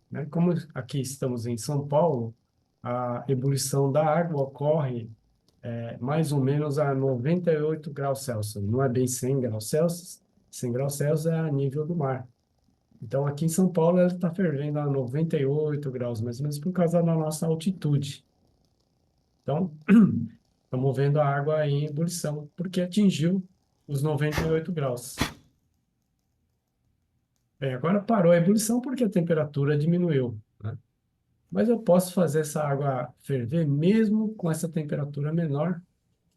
né, como aqui estamos em São Paulo, a ebulição da água ocorre mais ou menos a 98 graus Celsius. Não é bem 100 graus Celsius. 100 graus Celsius é a nível do mar. Então, aqui em São Paulo, ela está fervendo a 98 graus, mais ou menos por causa da nossa altitude. Então, estamos vendo a água em ebulição, porque atingiu os 98 graus. Bem, agora parou a ebulição porque a temperatura diminuiu, né? Mas eu posso fazer essa água ferver mesmo com essa temperatura menor,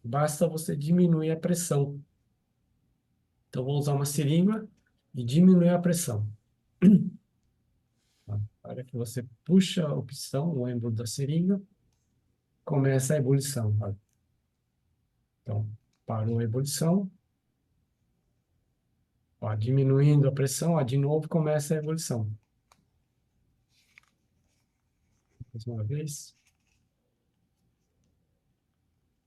basta você diminuir a pressão. Então, vou usar uma seringa e diminuir a pressão. Tá? Na hora que você puxa o pistão, o êmbolo da seringa, começa a ebulição. Tá? Então, parou a ebulição, ó, diminuindo a pressão, ó, de novo começa a ebulição. Mais uma vez.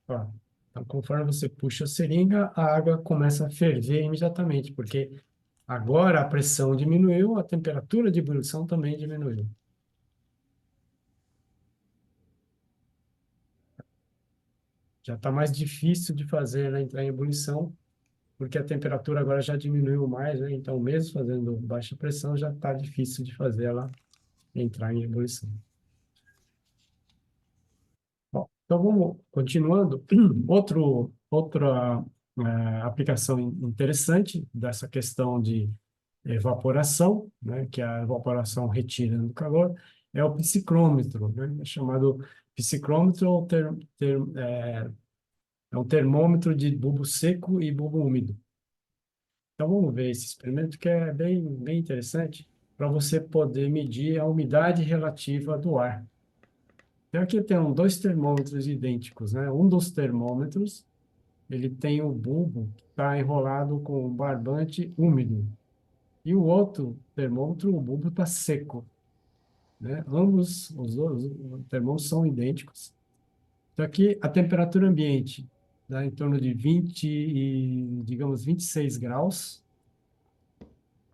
Ó. Então, conforme você puxa a seringa, a água começa a ferver imediatamente, porque agora a pressão diminuiu, a temperatura de ebulição também diminuiu. Já está mais difícil de fazer ela entrar em ebulição, porque a temperatura agora já diminuiu mais, né? Então, mesmo fazendo baixa pressão, já está difícil de fazer ela entrar em ebulição. Bom, então vamos continuando. Outra aplicação interessante dessa questão de evaporação, né, que é a evaporação retirando calor, é o psicrômetro, né, é chamado psicrômetro ou é um termômetro de bulbo seco e bulbo úmido. Então vamos ver esse experimento que é bem interessante para você poder medir a umidade relativa do ar. Então aqui tem dois termômetros idênticos, né? Um dos termômetros, ele tem o bulbo que está enrolado com um barbante úmido. E o outro termômetro, o bulbo está seco, né? Ambos os termômetros são idênticos. Então aqui a temperatura ambiente dá em torno de 20 e, digamos, 26 graus,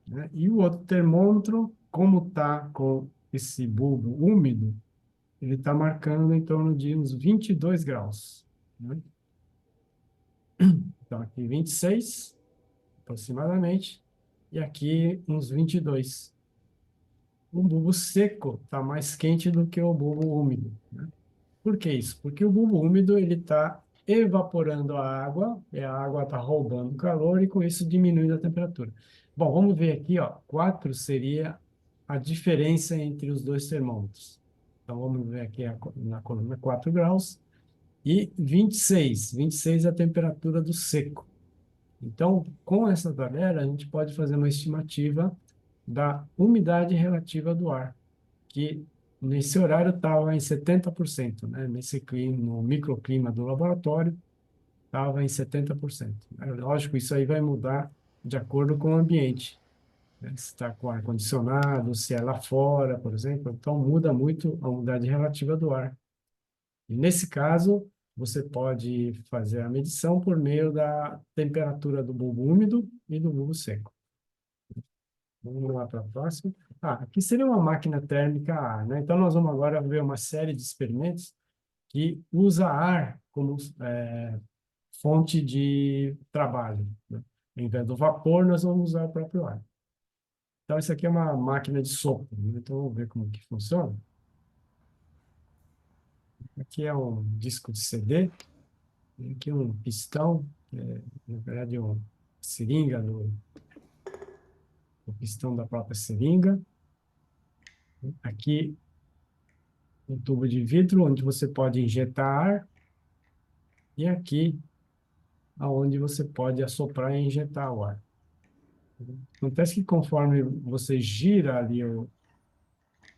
né? E o outro termômetro, como está com esse bulbo úmido, ele está marcando em torno de uns 22 graus, né? Então, aqui 26, aproximadamente, e aqui uns 22. O bulbo seco está mais quente do que o bulbo úmido, né? Por que isso? Porque o bulbo úmido ele está evaporando a água, e a água está roubando calor, e com isso diminuindo a temperatura. Bom, vamos ver aqui, ó, 4 seria a diferença entre os dois termômetros. Então, vamos ver aqui na coluna 4 graus e 26. 26 é a temperatura do seco. Então, com essa tabela, a gente pode fazer uma estimativa da umidade relativa do ar, que nesse horário estava em 70%, né? Nesse clima, no microclima do laboratório, estava em 70%. É lógico, isso aí vai mudar de acordo com o ambiente, né? Se está com ar-condicionado, se é lá fora, por exemplo, então muda muito a umidade relativa do ar. E nesse caso, você pode fazer a medição por meio da temperatura do bulbo úmido e do bulbo seco. Vamos lá para a próxima. Aqui seria uma máquina térmica a ar, né? Então, nós vamos agora ver uma série de experimentos que usa ar como fonte de trabalho, né? Em vez do vapor, nós vamos usar o próprio ar. Então, isso aqui é uma máquina de sopro, né? Então, vamos ver como que funciona. Aqui é um disco de CD, tem aqui um pistão, na verdade, uma seringa, o pistão da própria seringa. Aqui, um tubo de vidro, onde você pode injetar ar, e aqui, aonde você pode assoprar e injetar o ar. Acontece que conforme você gira ali o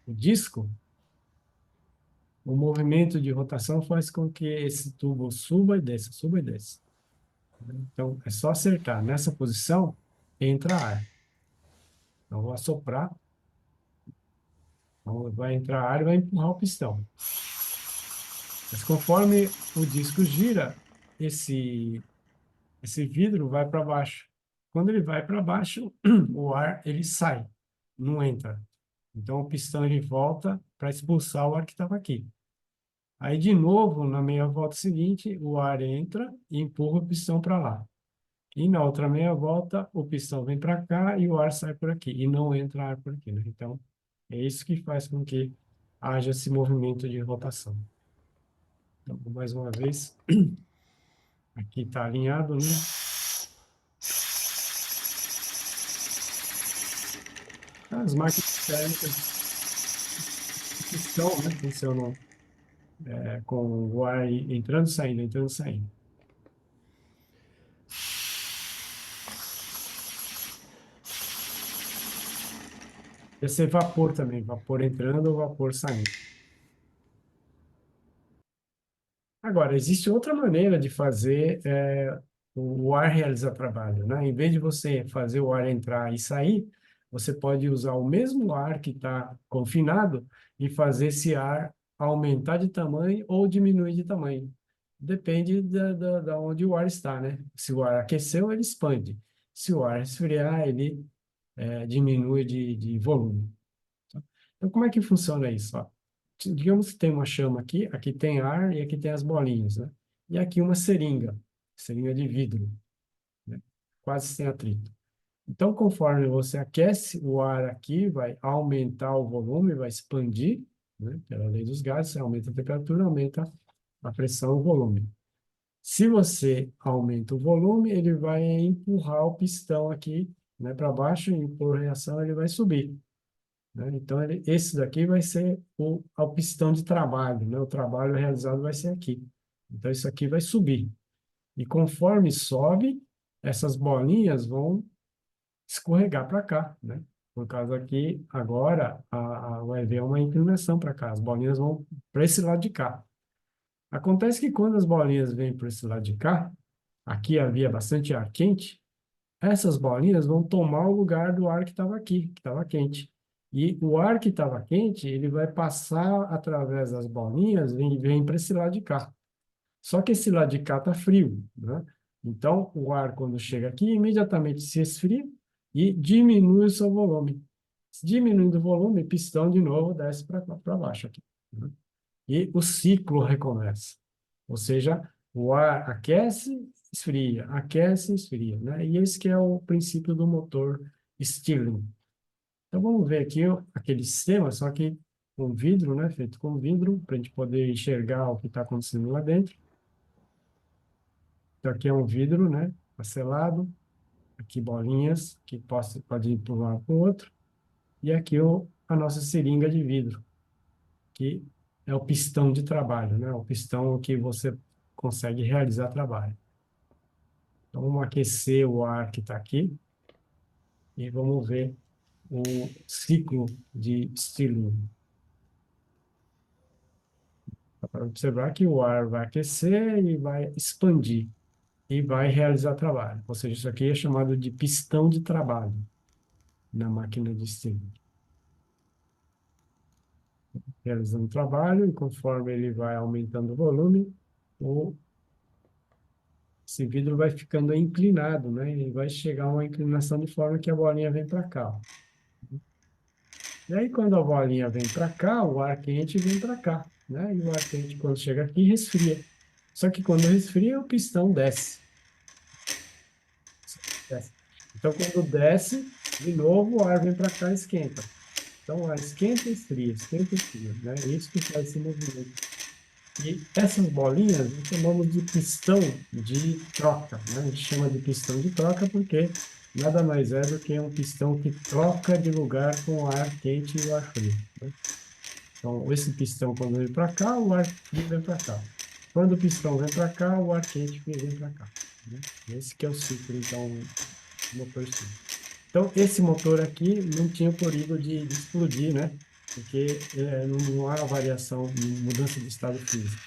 disco, o movimento de rotação faz com que esse tubo suba e desça, suba e desça. Então, é só acertar. Nessa posição, entra ar. Então, eu vou assoprar, então, vai entrar ar e vai empurrar o pistão. Mas conforme o disco gira, esse vidro vai para baixo. Quando ele vai para baixo, o ar ele sai, não entra. Então, o pistão ele volta para expulsar o ar que estava aqui. Aí, de novo, na meia volta seguinte, o ar entra e empurra o pistão para lá. E na outra meia volta, o pistão vem para cá e o ar sai por aqui. E não entra ar por aqui, né? Então, é isso que faz com que haja esse movimento de rotação. Então, mais uma vez, aqui está alinhado, né? As máquinas térmicas pistão, né? Funcionam com o ar entrando e saindo, entrando e saindo. Esse é vapor também, vapor entrando ou vapor saindo. Agora, existe outra maneira de fazer o ar realizar trabalho, né? Em vez de você fazer o ar entrar e sair, você pode usar o mesmo ar que está confinado e fazer esse ar aumentar de tamanho ou diminuir de tamanho. Depende da onde o ar está, né? Se o ar aqueceu, ele expande. Se o ar esfriar, ele diminui de volume. Então, como é que funciona isso? Ó, digamos que tem uma chama aqui, aqui tem ar e aqui tem as bolinhas, né? E aqui uma seringa, seringa de vidro, né? Quase sem atrito. Então, conforme você aquece o ar aqui, vai aumentar o volume, vai expandir, né? Pela lei dos gases, aumenta a temperatura, aumenta a pressão, o volume. Se você aumenta o volume, ele vai empurrar o pistão aqui, né, para baixo, e por reação ele vai subir, né? Então, esse daqui vai ser o pistão de trabalho, né? O trabalho realizado vai ser aqui. Então, isso aqui vai subir. E conforme sobe, essas bolinhas vão escorregar para cá, né? Por causa que agora vai haver uma inclinação para cá. As bolinhas vão para esse lado de cá. Acontece que quando as bolinhas vêm para esse lado de cá, aqui havia bastante ar quente, essas bolinhas vão tomar o lugar do ar que estava aqui, que estava quente. E o ar que estava quente, ele vai passar através das bolinhas e vem para esse lado de cá. Só que esse lado de cá está frio, né? Então, o ar, quando chega aqui, imediatamente se esfria e diminui o seu volume. Diminuindo o volume, o pistão de novo desce para baixo aqui, né? E o ciclo recomeça. Ou seja, o ar aquece, esfria, né? E esse que é o princípio do motor Stirling. Então vamos ver aqui aquele sistema, só que com vidro, né? Feito com vidro, para a gente poder enxergar o que está acontecendo lá dentro. Então aqui é um vidro, né? Selado. Aqui bolinhas que pode ir para um lado para o outro. E aqui a nossa seringa de vidro, que é o pistão de trabalho, né? O pistão que você consegue realizar trabalho. Então, vamos aquecer o ar que está aqui e vamos ver o ciclo de Stirling. Dá para observar que o ar vai aquecer e vai expandir e vai realizar trabalho. Ou seja, isso aqui é chamado de pistão de trabalho na máquina de Stirling. Realizando trabalho e conforme ele vai aumentando o volume, esse vidro vai ficando inclinado, né? E vai chegar a uma inclinação de forma que a bolinha vem para cá. E aí, quando a bolinha vem para cá, o ar quente vem para cá, né? E o ar quente, quando chega aqui, resfria. Só que quando resfria, o pistão desce. Desce. Então, quando desce, de novo, o ar vem para cá e esquenta. Então, o ar esquenta e esfria, né? É isso que faz esse movimento. E essas bolinhas nós chamamos de pistão de troca, né? A gente chama de pistão de troca porque nada mais é do que um pistão que troca de lugar com o ar quente e o ar frio, né? Então, esse pistão, quando vem para cá, o ar frio vem para cá. Quando o pistão vem para cá, o ar quente vem para cá, né? Esse que é o ciclo, então, do motor Stirling. Então, esse motor aqui não tinha o perigo de explodir, né? Porque não há variação, mudança de estado físico.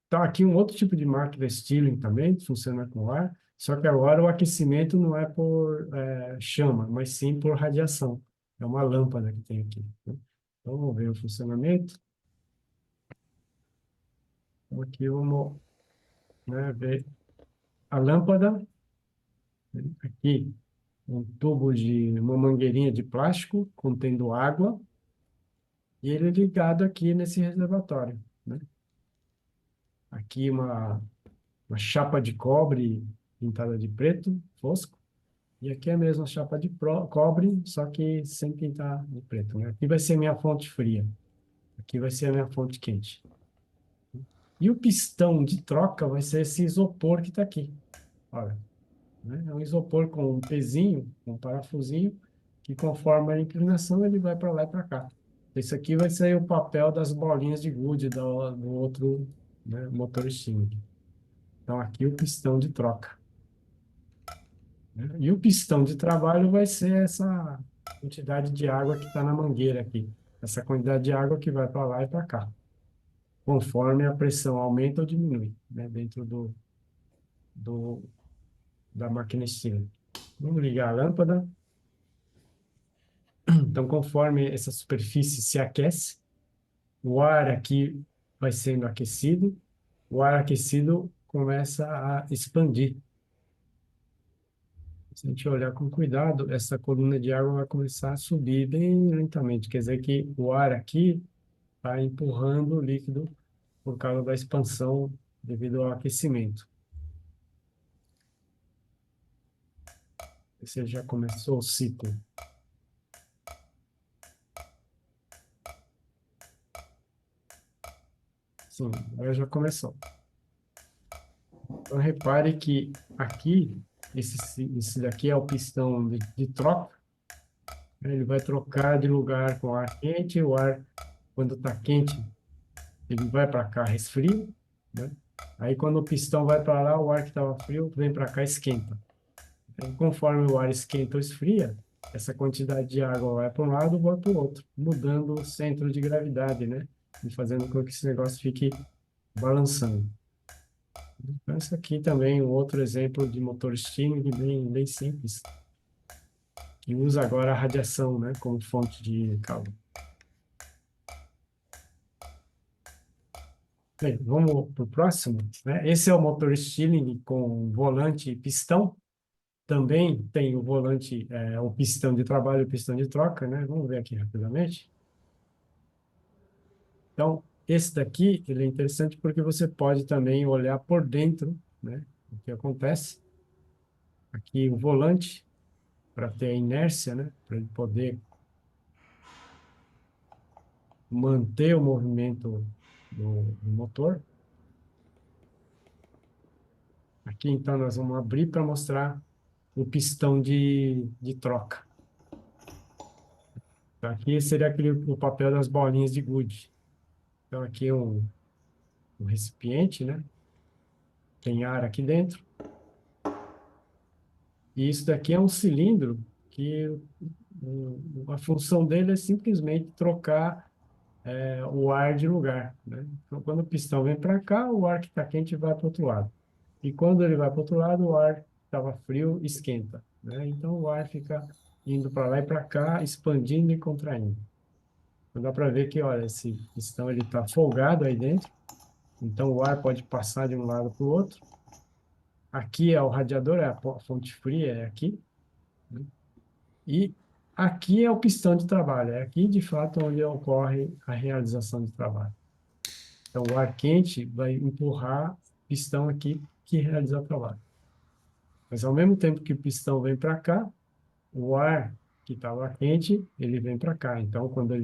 Então, aqui um outro tipo de máquina Stirling também, funciona com ar, só que agora o aquecimento não é por chama, mas sim por radiação. É uma lâmpada que tem aqui, né? Então, vamos ver o funcionamento. Então, aqui vamos, né, ver a lâmpada, né? Aqui um tubo de uma mangueirinha de plástico contendo água e ele é ligado aqui nesse reservatório, né? Aqui uma chapa de cobre pintada de preto, fosco. E aqui é a mesma chapa de cobre, só que sem pintar de preto, né? Aqui vai ser minha fonte fria. Aqui vai ser a minha fonte quente. E o pistão de troca vai ser esse isopor que está aqui. Olha, né? É um isopor com um pezinho, um parafusinho, que conforme a inclinação ele vai para lá e para cá. Esse aqui vai ser o papel das bolinhas de gude do outro, né, motor Sting. Então aqui o pistão de troca, né? E o pistão de trabalho vai ser essa quantidade de água que está na mangueira aqui. Essa quantidade de água que vai para lá e para cá, conforme a pressão aumenta ou diminui, né, dentro do, da máquina Stirling. Vamos ligar a lâmpada. Então, conforme essa superfície se aquece, o ar aqui vai sendo aquecido, o ar aquecido começa a expandir. Se a gente olhar com cuidado, essa coluna de água vai começar a subir bem lentamente. Quer dizer que o ar aqui está empurrando o líquido por causa da expansão devido ao aquecimento. Você já começou o ciclo. Sim, agora já começou. Então, repare que aqui, esse daqui é o pistão de troca, né? Ele vai trocar de lugar com o ar quente, o ar, quando está quente, ele vai para cá, resfria, né? Aí, quando o pistão vai para lá, o ar que estava frio vem para cá, esquenta. Então, conforme o ar esquenta ou esfria, essa quantidade de água vai para um lado, vai para o outro, mudando o centro de gravidade, né? E fazendo com que esse negócio fique balançando. Então, esse aqui também é um outro exemplo de motor Stirling bem simples, que usa agora a radiação, né, como fonte de calor. Bem, vamos para o próximo, né? Esse é o motor Stirling com volante e pistão. Também tem o volante, o pistão de trabalho e o pistão de troca, né? Vamos ver aqui rapidamente. Então, esse daqui, ele é interessante porque você pode também olhar por dentro, né? O que acontece. Aqui o volante, para ter a inércia, né? Para ele poder manter o movimento do motor. Aqui, então, nós vamos abrir para mostrar o pistão de troca. Então, aqui seria o papel das bolinhas de gude. Então, aqui é um recipiente, né? Tem ar aqui dentro. E isso daqui é um cilindro que a função dele é simplesmente trocar o ar de lugar, né? Então, quando o pistão vem para cá, o ar que está quente vai para o outro lado. E quando ele vai para o outro lado, o ar que estava frio esquenta, né? Então, o ar fica indo para lá e para cá, expandindo e contraindo. Então, dá para ver que, olha, esse pistão ele está folgado aí dentro, então o ar pode passar de um lado para o outro. Aqui é o radiador, é a fonte fria, é aqui, né? E aqui é o pistão de trabalho, é aqui de fato onde ocorre a realização de trabalho. Então, o ar quente vai empurrar o pistão aqui que realiza o trabalho. Mas, ao mesmo tempo que o pistão vem para cá, o ar que estava quente, ele vem para cá. Então, quando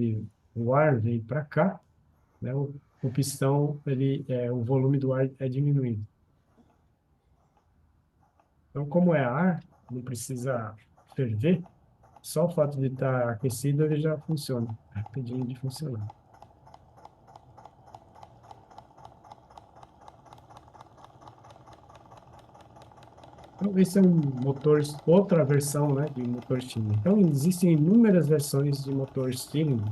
o ar vem para cá, né, o pistão, o volume do ar é diminuído. Então, como é ar, não precisa ferver, só o fato de estar aquecido ele já funciona, rapidinho de funcionar. Então, esse é um motor, outra versão, né, de motor Stirling. Então, existem inúmeras versões de motor Stirling.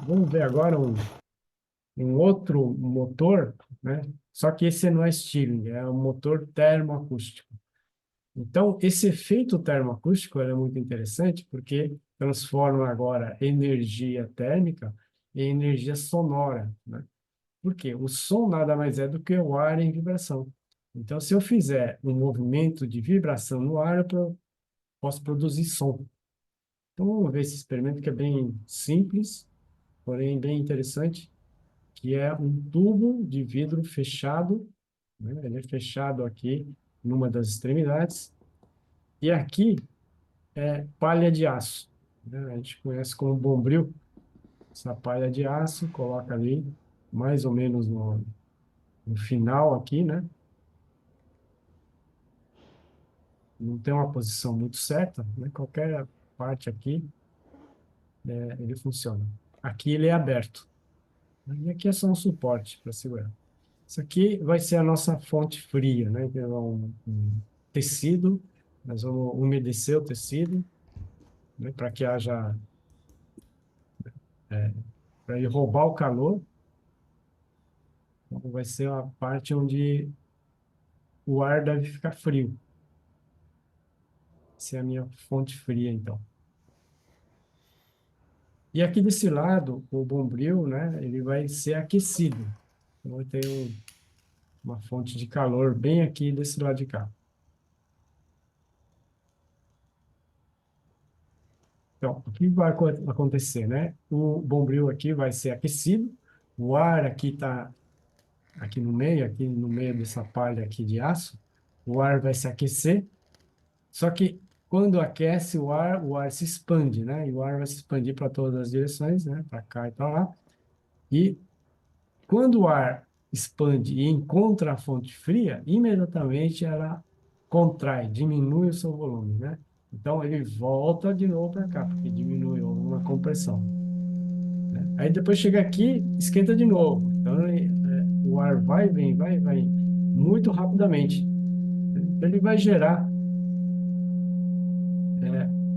Vamos ver agora um outro motor, né? Só que esse não é Stirling, é um motor termoacústico. Então, esse efeito termoacústico é muito interessante porque transforma agora energia térmica em energia sonora, né? Por quê? O som nada mais é do que o ar em vibração. Então, se eu fizer um movimento de vibração no ar, posso produzir som. Então, vamos ver esse experimento que é bem simples, porém bem interessante, que é um tubo de vidro fechado, né? Ele é fechado aqui numa das extremidades, e aqui é palha de aço, né? A gente conhece como bombril, essa palha de aço, coloca ali mais ou menos no final aqui, né? Não tem uma posição muito certa, né? Qualquer parte aqui, ele funciona. Aqui ele é aberto, né? E aqui é só um suporte para segurar. Isso aqui vai ser a nossa fonte fria, né? Que é um tecido, nós vamos umedecer o tecido, né? Para que haja, para ele roubar o calor. Então, vai ser a parte onde o ar deve ficar frio. Essa é a minha fonte fria, então. E aqui desse lado, o bombril, né? Ele vai ser aquecido. Então, vai ter uma fonte de calor bem aqui desse lado de cá. Então, o que vai acontecer, né? O bombril aqui vai ser aquecido, o ar aqui está aqui no meio dessa palha aqui de aço, o ar vai se aquecer, só que quando aquece o ar se expande, né? E o ar vai se expandir para todas as direções, né? Para cá e para lá. E quando o ar expande e encontra a fonte fria, imediatamente ela contrai, diminui o seu volume, né? Então ele volta de novo para cá, porque diminui uma compressão, né? Aí depois chega aqui, esquenta de novo. Então o ar vai e vem muito rapidamente. Então, ele vai gerar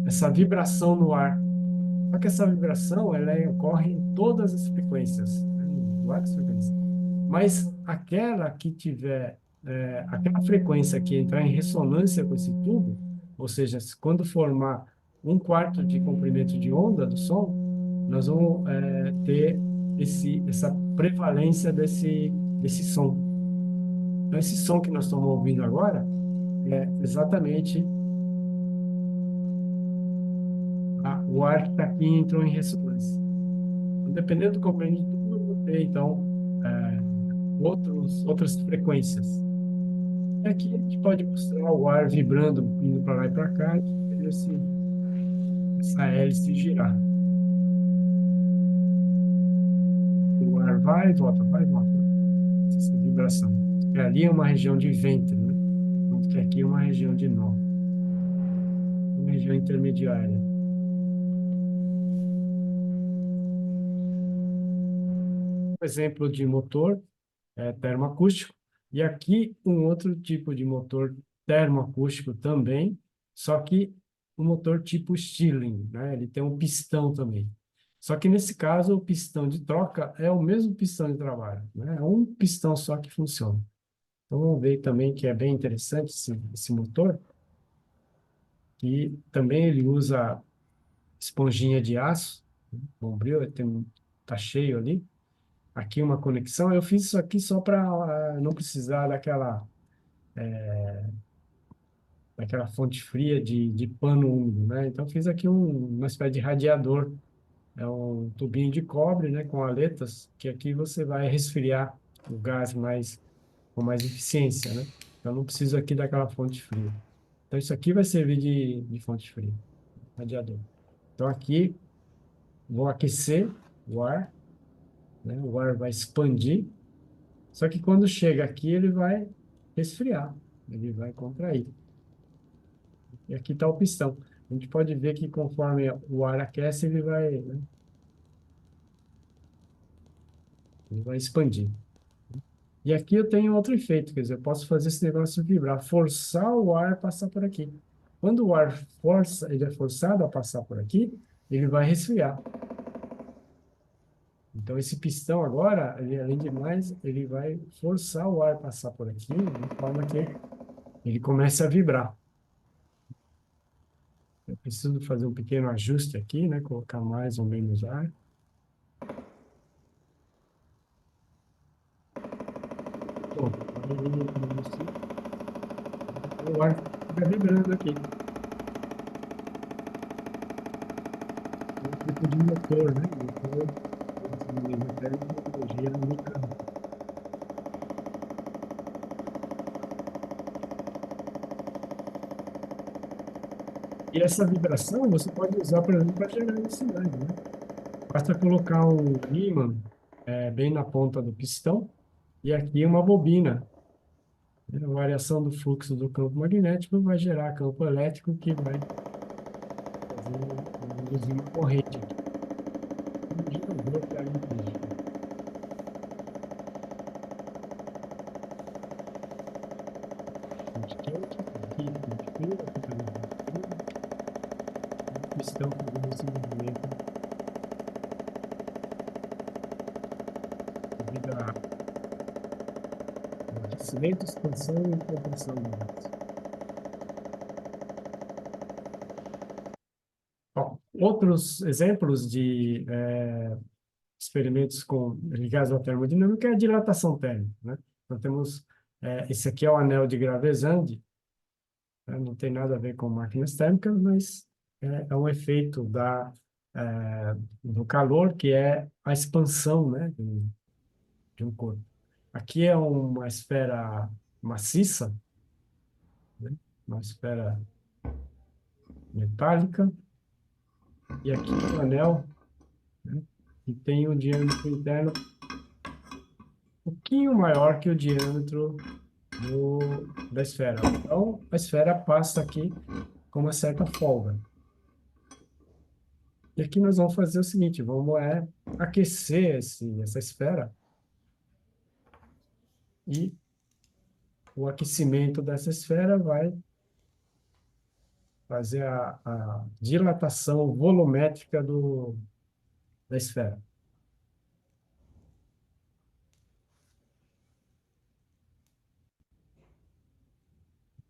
essa vibração no ar. Só que essa vibração ocorre em todas as frequências, né? Em várias frequências. Mas aquela que tiver, aquela frequência que entrar em ressonância com esse tubo, ou seja, quando formar um quarto de comprimento de onda do som, nós vamos ter essa prevalência desse som. Então, esse som que nós estamos ouvindo agora é exatamente o ar que está aqui entrou em ressonância. Então, dependendo do comprimento de tubo, eu vou ter, então, outras frequências. Aqui a gente pode mostrar o ar vibrando, indo para lá e para cá, e essa hélice girar. O ar vai e volta. Essa vibração. E ali é uma região de ventre, né? Enquanto que aqui é uma região de nó, uma região intermediária. Um exemplo de motor termoacústico. E aqui um outro tipo de motor termoacústico também, só que um motor tipo Stirling, né? Ele tem um pistão também. Só que nesse caso o pistão de troca é o mesmo pistão de trabalho, né? É um pistão só que funciona. Então vamos ver também que é bem interessante esse motor, que também ele usa esponjinha de aço, bombril, ele tá cheio ali. Aqui uma conexão. Eu fiz isso aqui só para não precisar daquela fonte fria de pano úmido, né? Então fiz aqui uma espécie de radiador, é um tubinho de cobre, né, com aletas, que aqui você vai resfriar o gás com mais eficiência, né? Então não preciso aqui daquela fonte fria. Então isso aqui vai servir de fonte fria, radiador. Então aqui vou aquecer o ar, né? O ar vai expandir, só que quando chega aqui ele vai resfriar, ele vai contrair. E aqui está o pistão. A gente pode ver que conforme o ar aquece, ele vai, né, ele vai expandir. E aqui eu tenho outro efeito, quer dizer, eu posso fazer esse negócio vibrar, forçar o ar a passar por aqui. Quando o ar força, ele é forçado a passar por aqui, ele vai resfriar. Então, esse pistão agora, ele, além de mais, ele vai forçar o ar a passar por aqui, de forma que ele comece a vibrar. Eu preciso fazer um pequeno ajuste aqui, né? Colocar mais ou menos ar. Pronto, agora ele começa, o ar fica vibrando aqui. É um tipo de motor, né? Motor, utilizando até tecnologia mecânica. E essa vibração você pode usar, por exemplo, para gerar eletricidade, né? Basta colocar um ímã bem na ponta do pistão e aqui uma bobina. A variação do fluxo do campo magnético vai gerar campo elétrico que vai induzir uma corrente aqui. Um gerador para energia. Corrente quente, aqui corrente fria, aqui também corrente fria. E o pistão fazendo esse movimento devido ao aquecimento, expansão e compressão do gás. Bom, outros exemplos de experimentos com ligados à termodinâmica é a dilatação térmica, né? Então temos, esse aqui é o anel de Gravesand, né? Não tem nada a ver com máquinas térmicas, mas é um efeito do calor, que é a expansão, né, de um corpo. Aqui é uma esfera maciça, né? Uma esfera metálica, e aqui é um anel, né, que tem um diâmetro interno um pouquinho maior que o diâmetro da esfera. Então, a esfera passa aqui com uma certa folga. E aqui nós vamos fazer o seguinte, vamos aquecer essa esfera e o aquecimento dessa esfera vai fazer a dilatação volumétrica da esfera.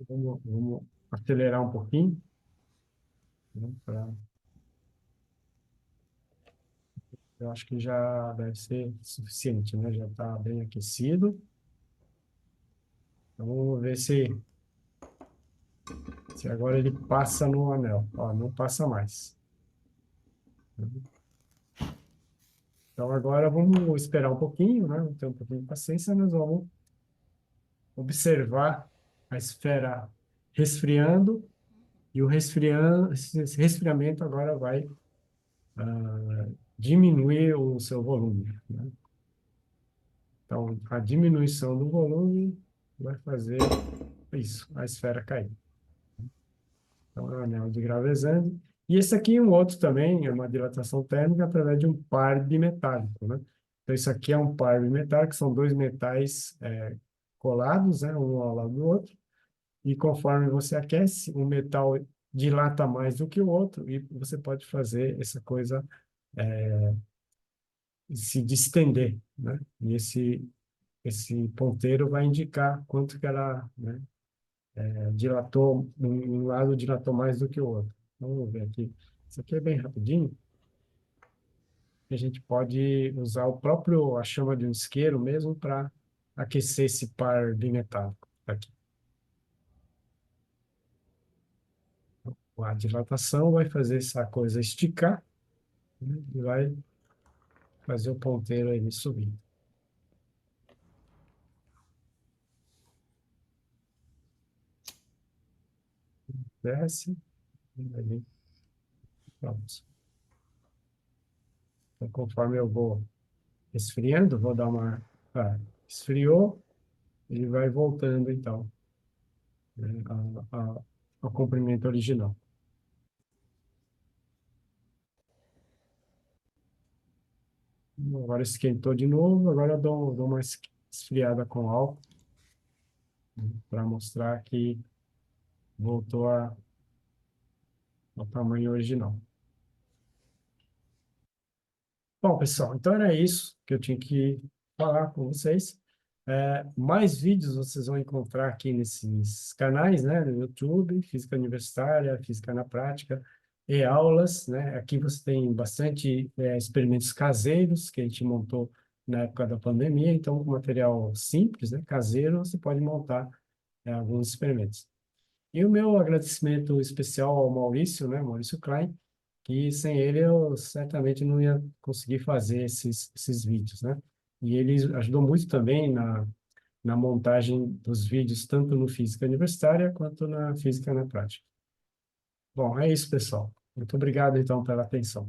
Vamos acelerar um pouquinho, né, eu acho que já deve ser suficiente, né? Já está bem aquecido. Então, vamos ver se agora ele passa no anel. Ó, não passa mais. Então, agora vamos esperar um pouquinho, né? Ter um pouquinho de paciência, nós vamos observar a esfera resfriando, e esse resfriamento agora vai diminuir o seu volume, né? Então, a diminuição do volume vai fazer isso, a esfera cair. Então, é o anel de Gravesand. E esse aqui é um outro também, é uma dilatação térmica através de um par bimetálico, né? Então, isso aqui é um par bimetálico, são dois metais colados, né, um ao lado do outro, e conforme você aquece, um metal dilata mais do que o outro, e você pode fazer essa coisa se distender, né? E esse ponteiro vai indicar quanto que ela, né, dilatou, um lado dilatou mais do que o outro. Vamos ver aqui. Isso aqui é bem rapidinho. A gente pode usar a chama de um isqueiro mesmo para aquecer esse par bimetálico aqui. A dilatação vai fazer essa coisa esticar, né, e vai fazer o ponteiro aí subir. Desce, e aí, pronto. Então, conforme eu vou esfriando, vou dar uma... esfriou, ele vai voltando, então, né, ao comprimento original. Agora esquentou de novo, agora eu dou uma esfriada com álcool, para mostrar que voltou ao tamanho original. Bom, pessoal, então era isso que eu tinha que falar com vocês. Mais vídeos vocês vão encontrar aqui nesses canais, né, no YouTube, Física Universitária, Física na Prática, e aulas, né? Aqui você tem bastante experimentos caseiros que a gente montou na época da pandemia, então, com material simples, né, caseiro, você pode montar alguns experimentos. E o meu agradecimento especial ao Maurício, né, Maurício Klein, que sem ele eu certamente não ia conseguir fazer esses vídeos, né? E ele ajudou muito também na montagem dos vídeos, tanto no Física Universitária quanto na Física na Prática. Bom, é isso, pessoal. Muito obrigado, então, pela atenção.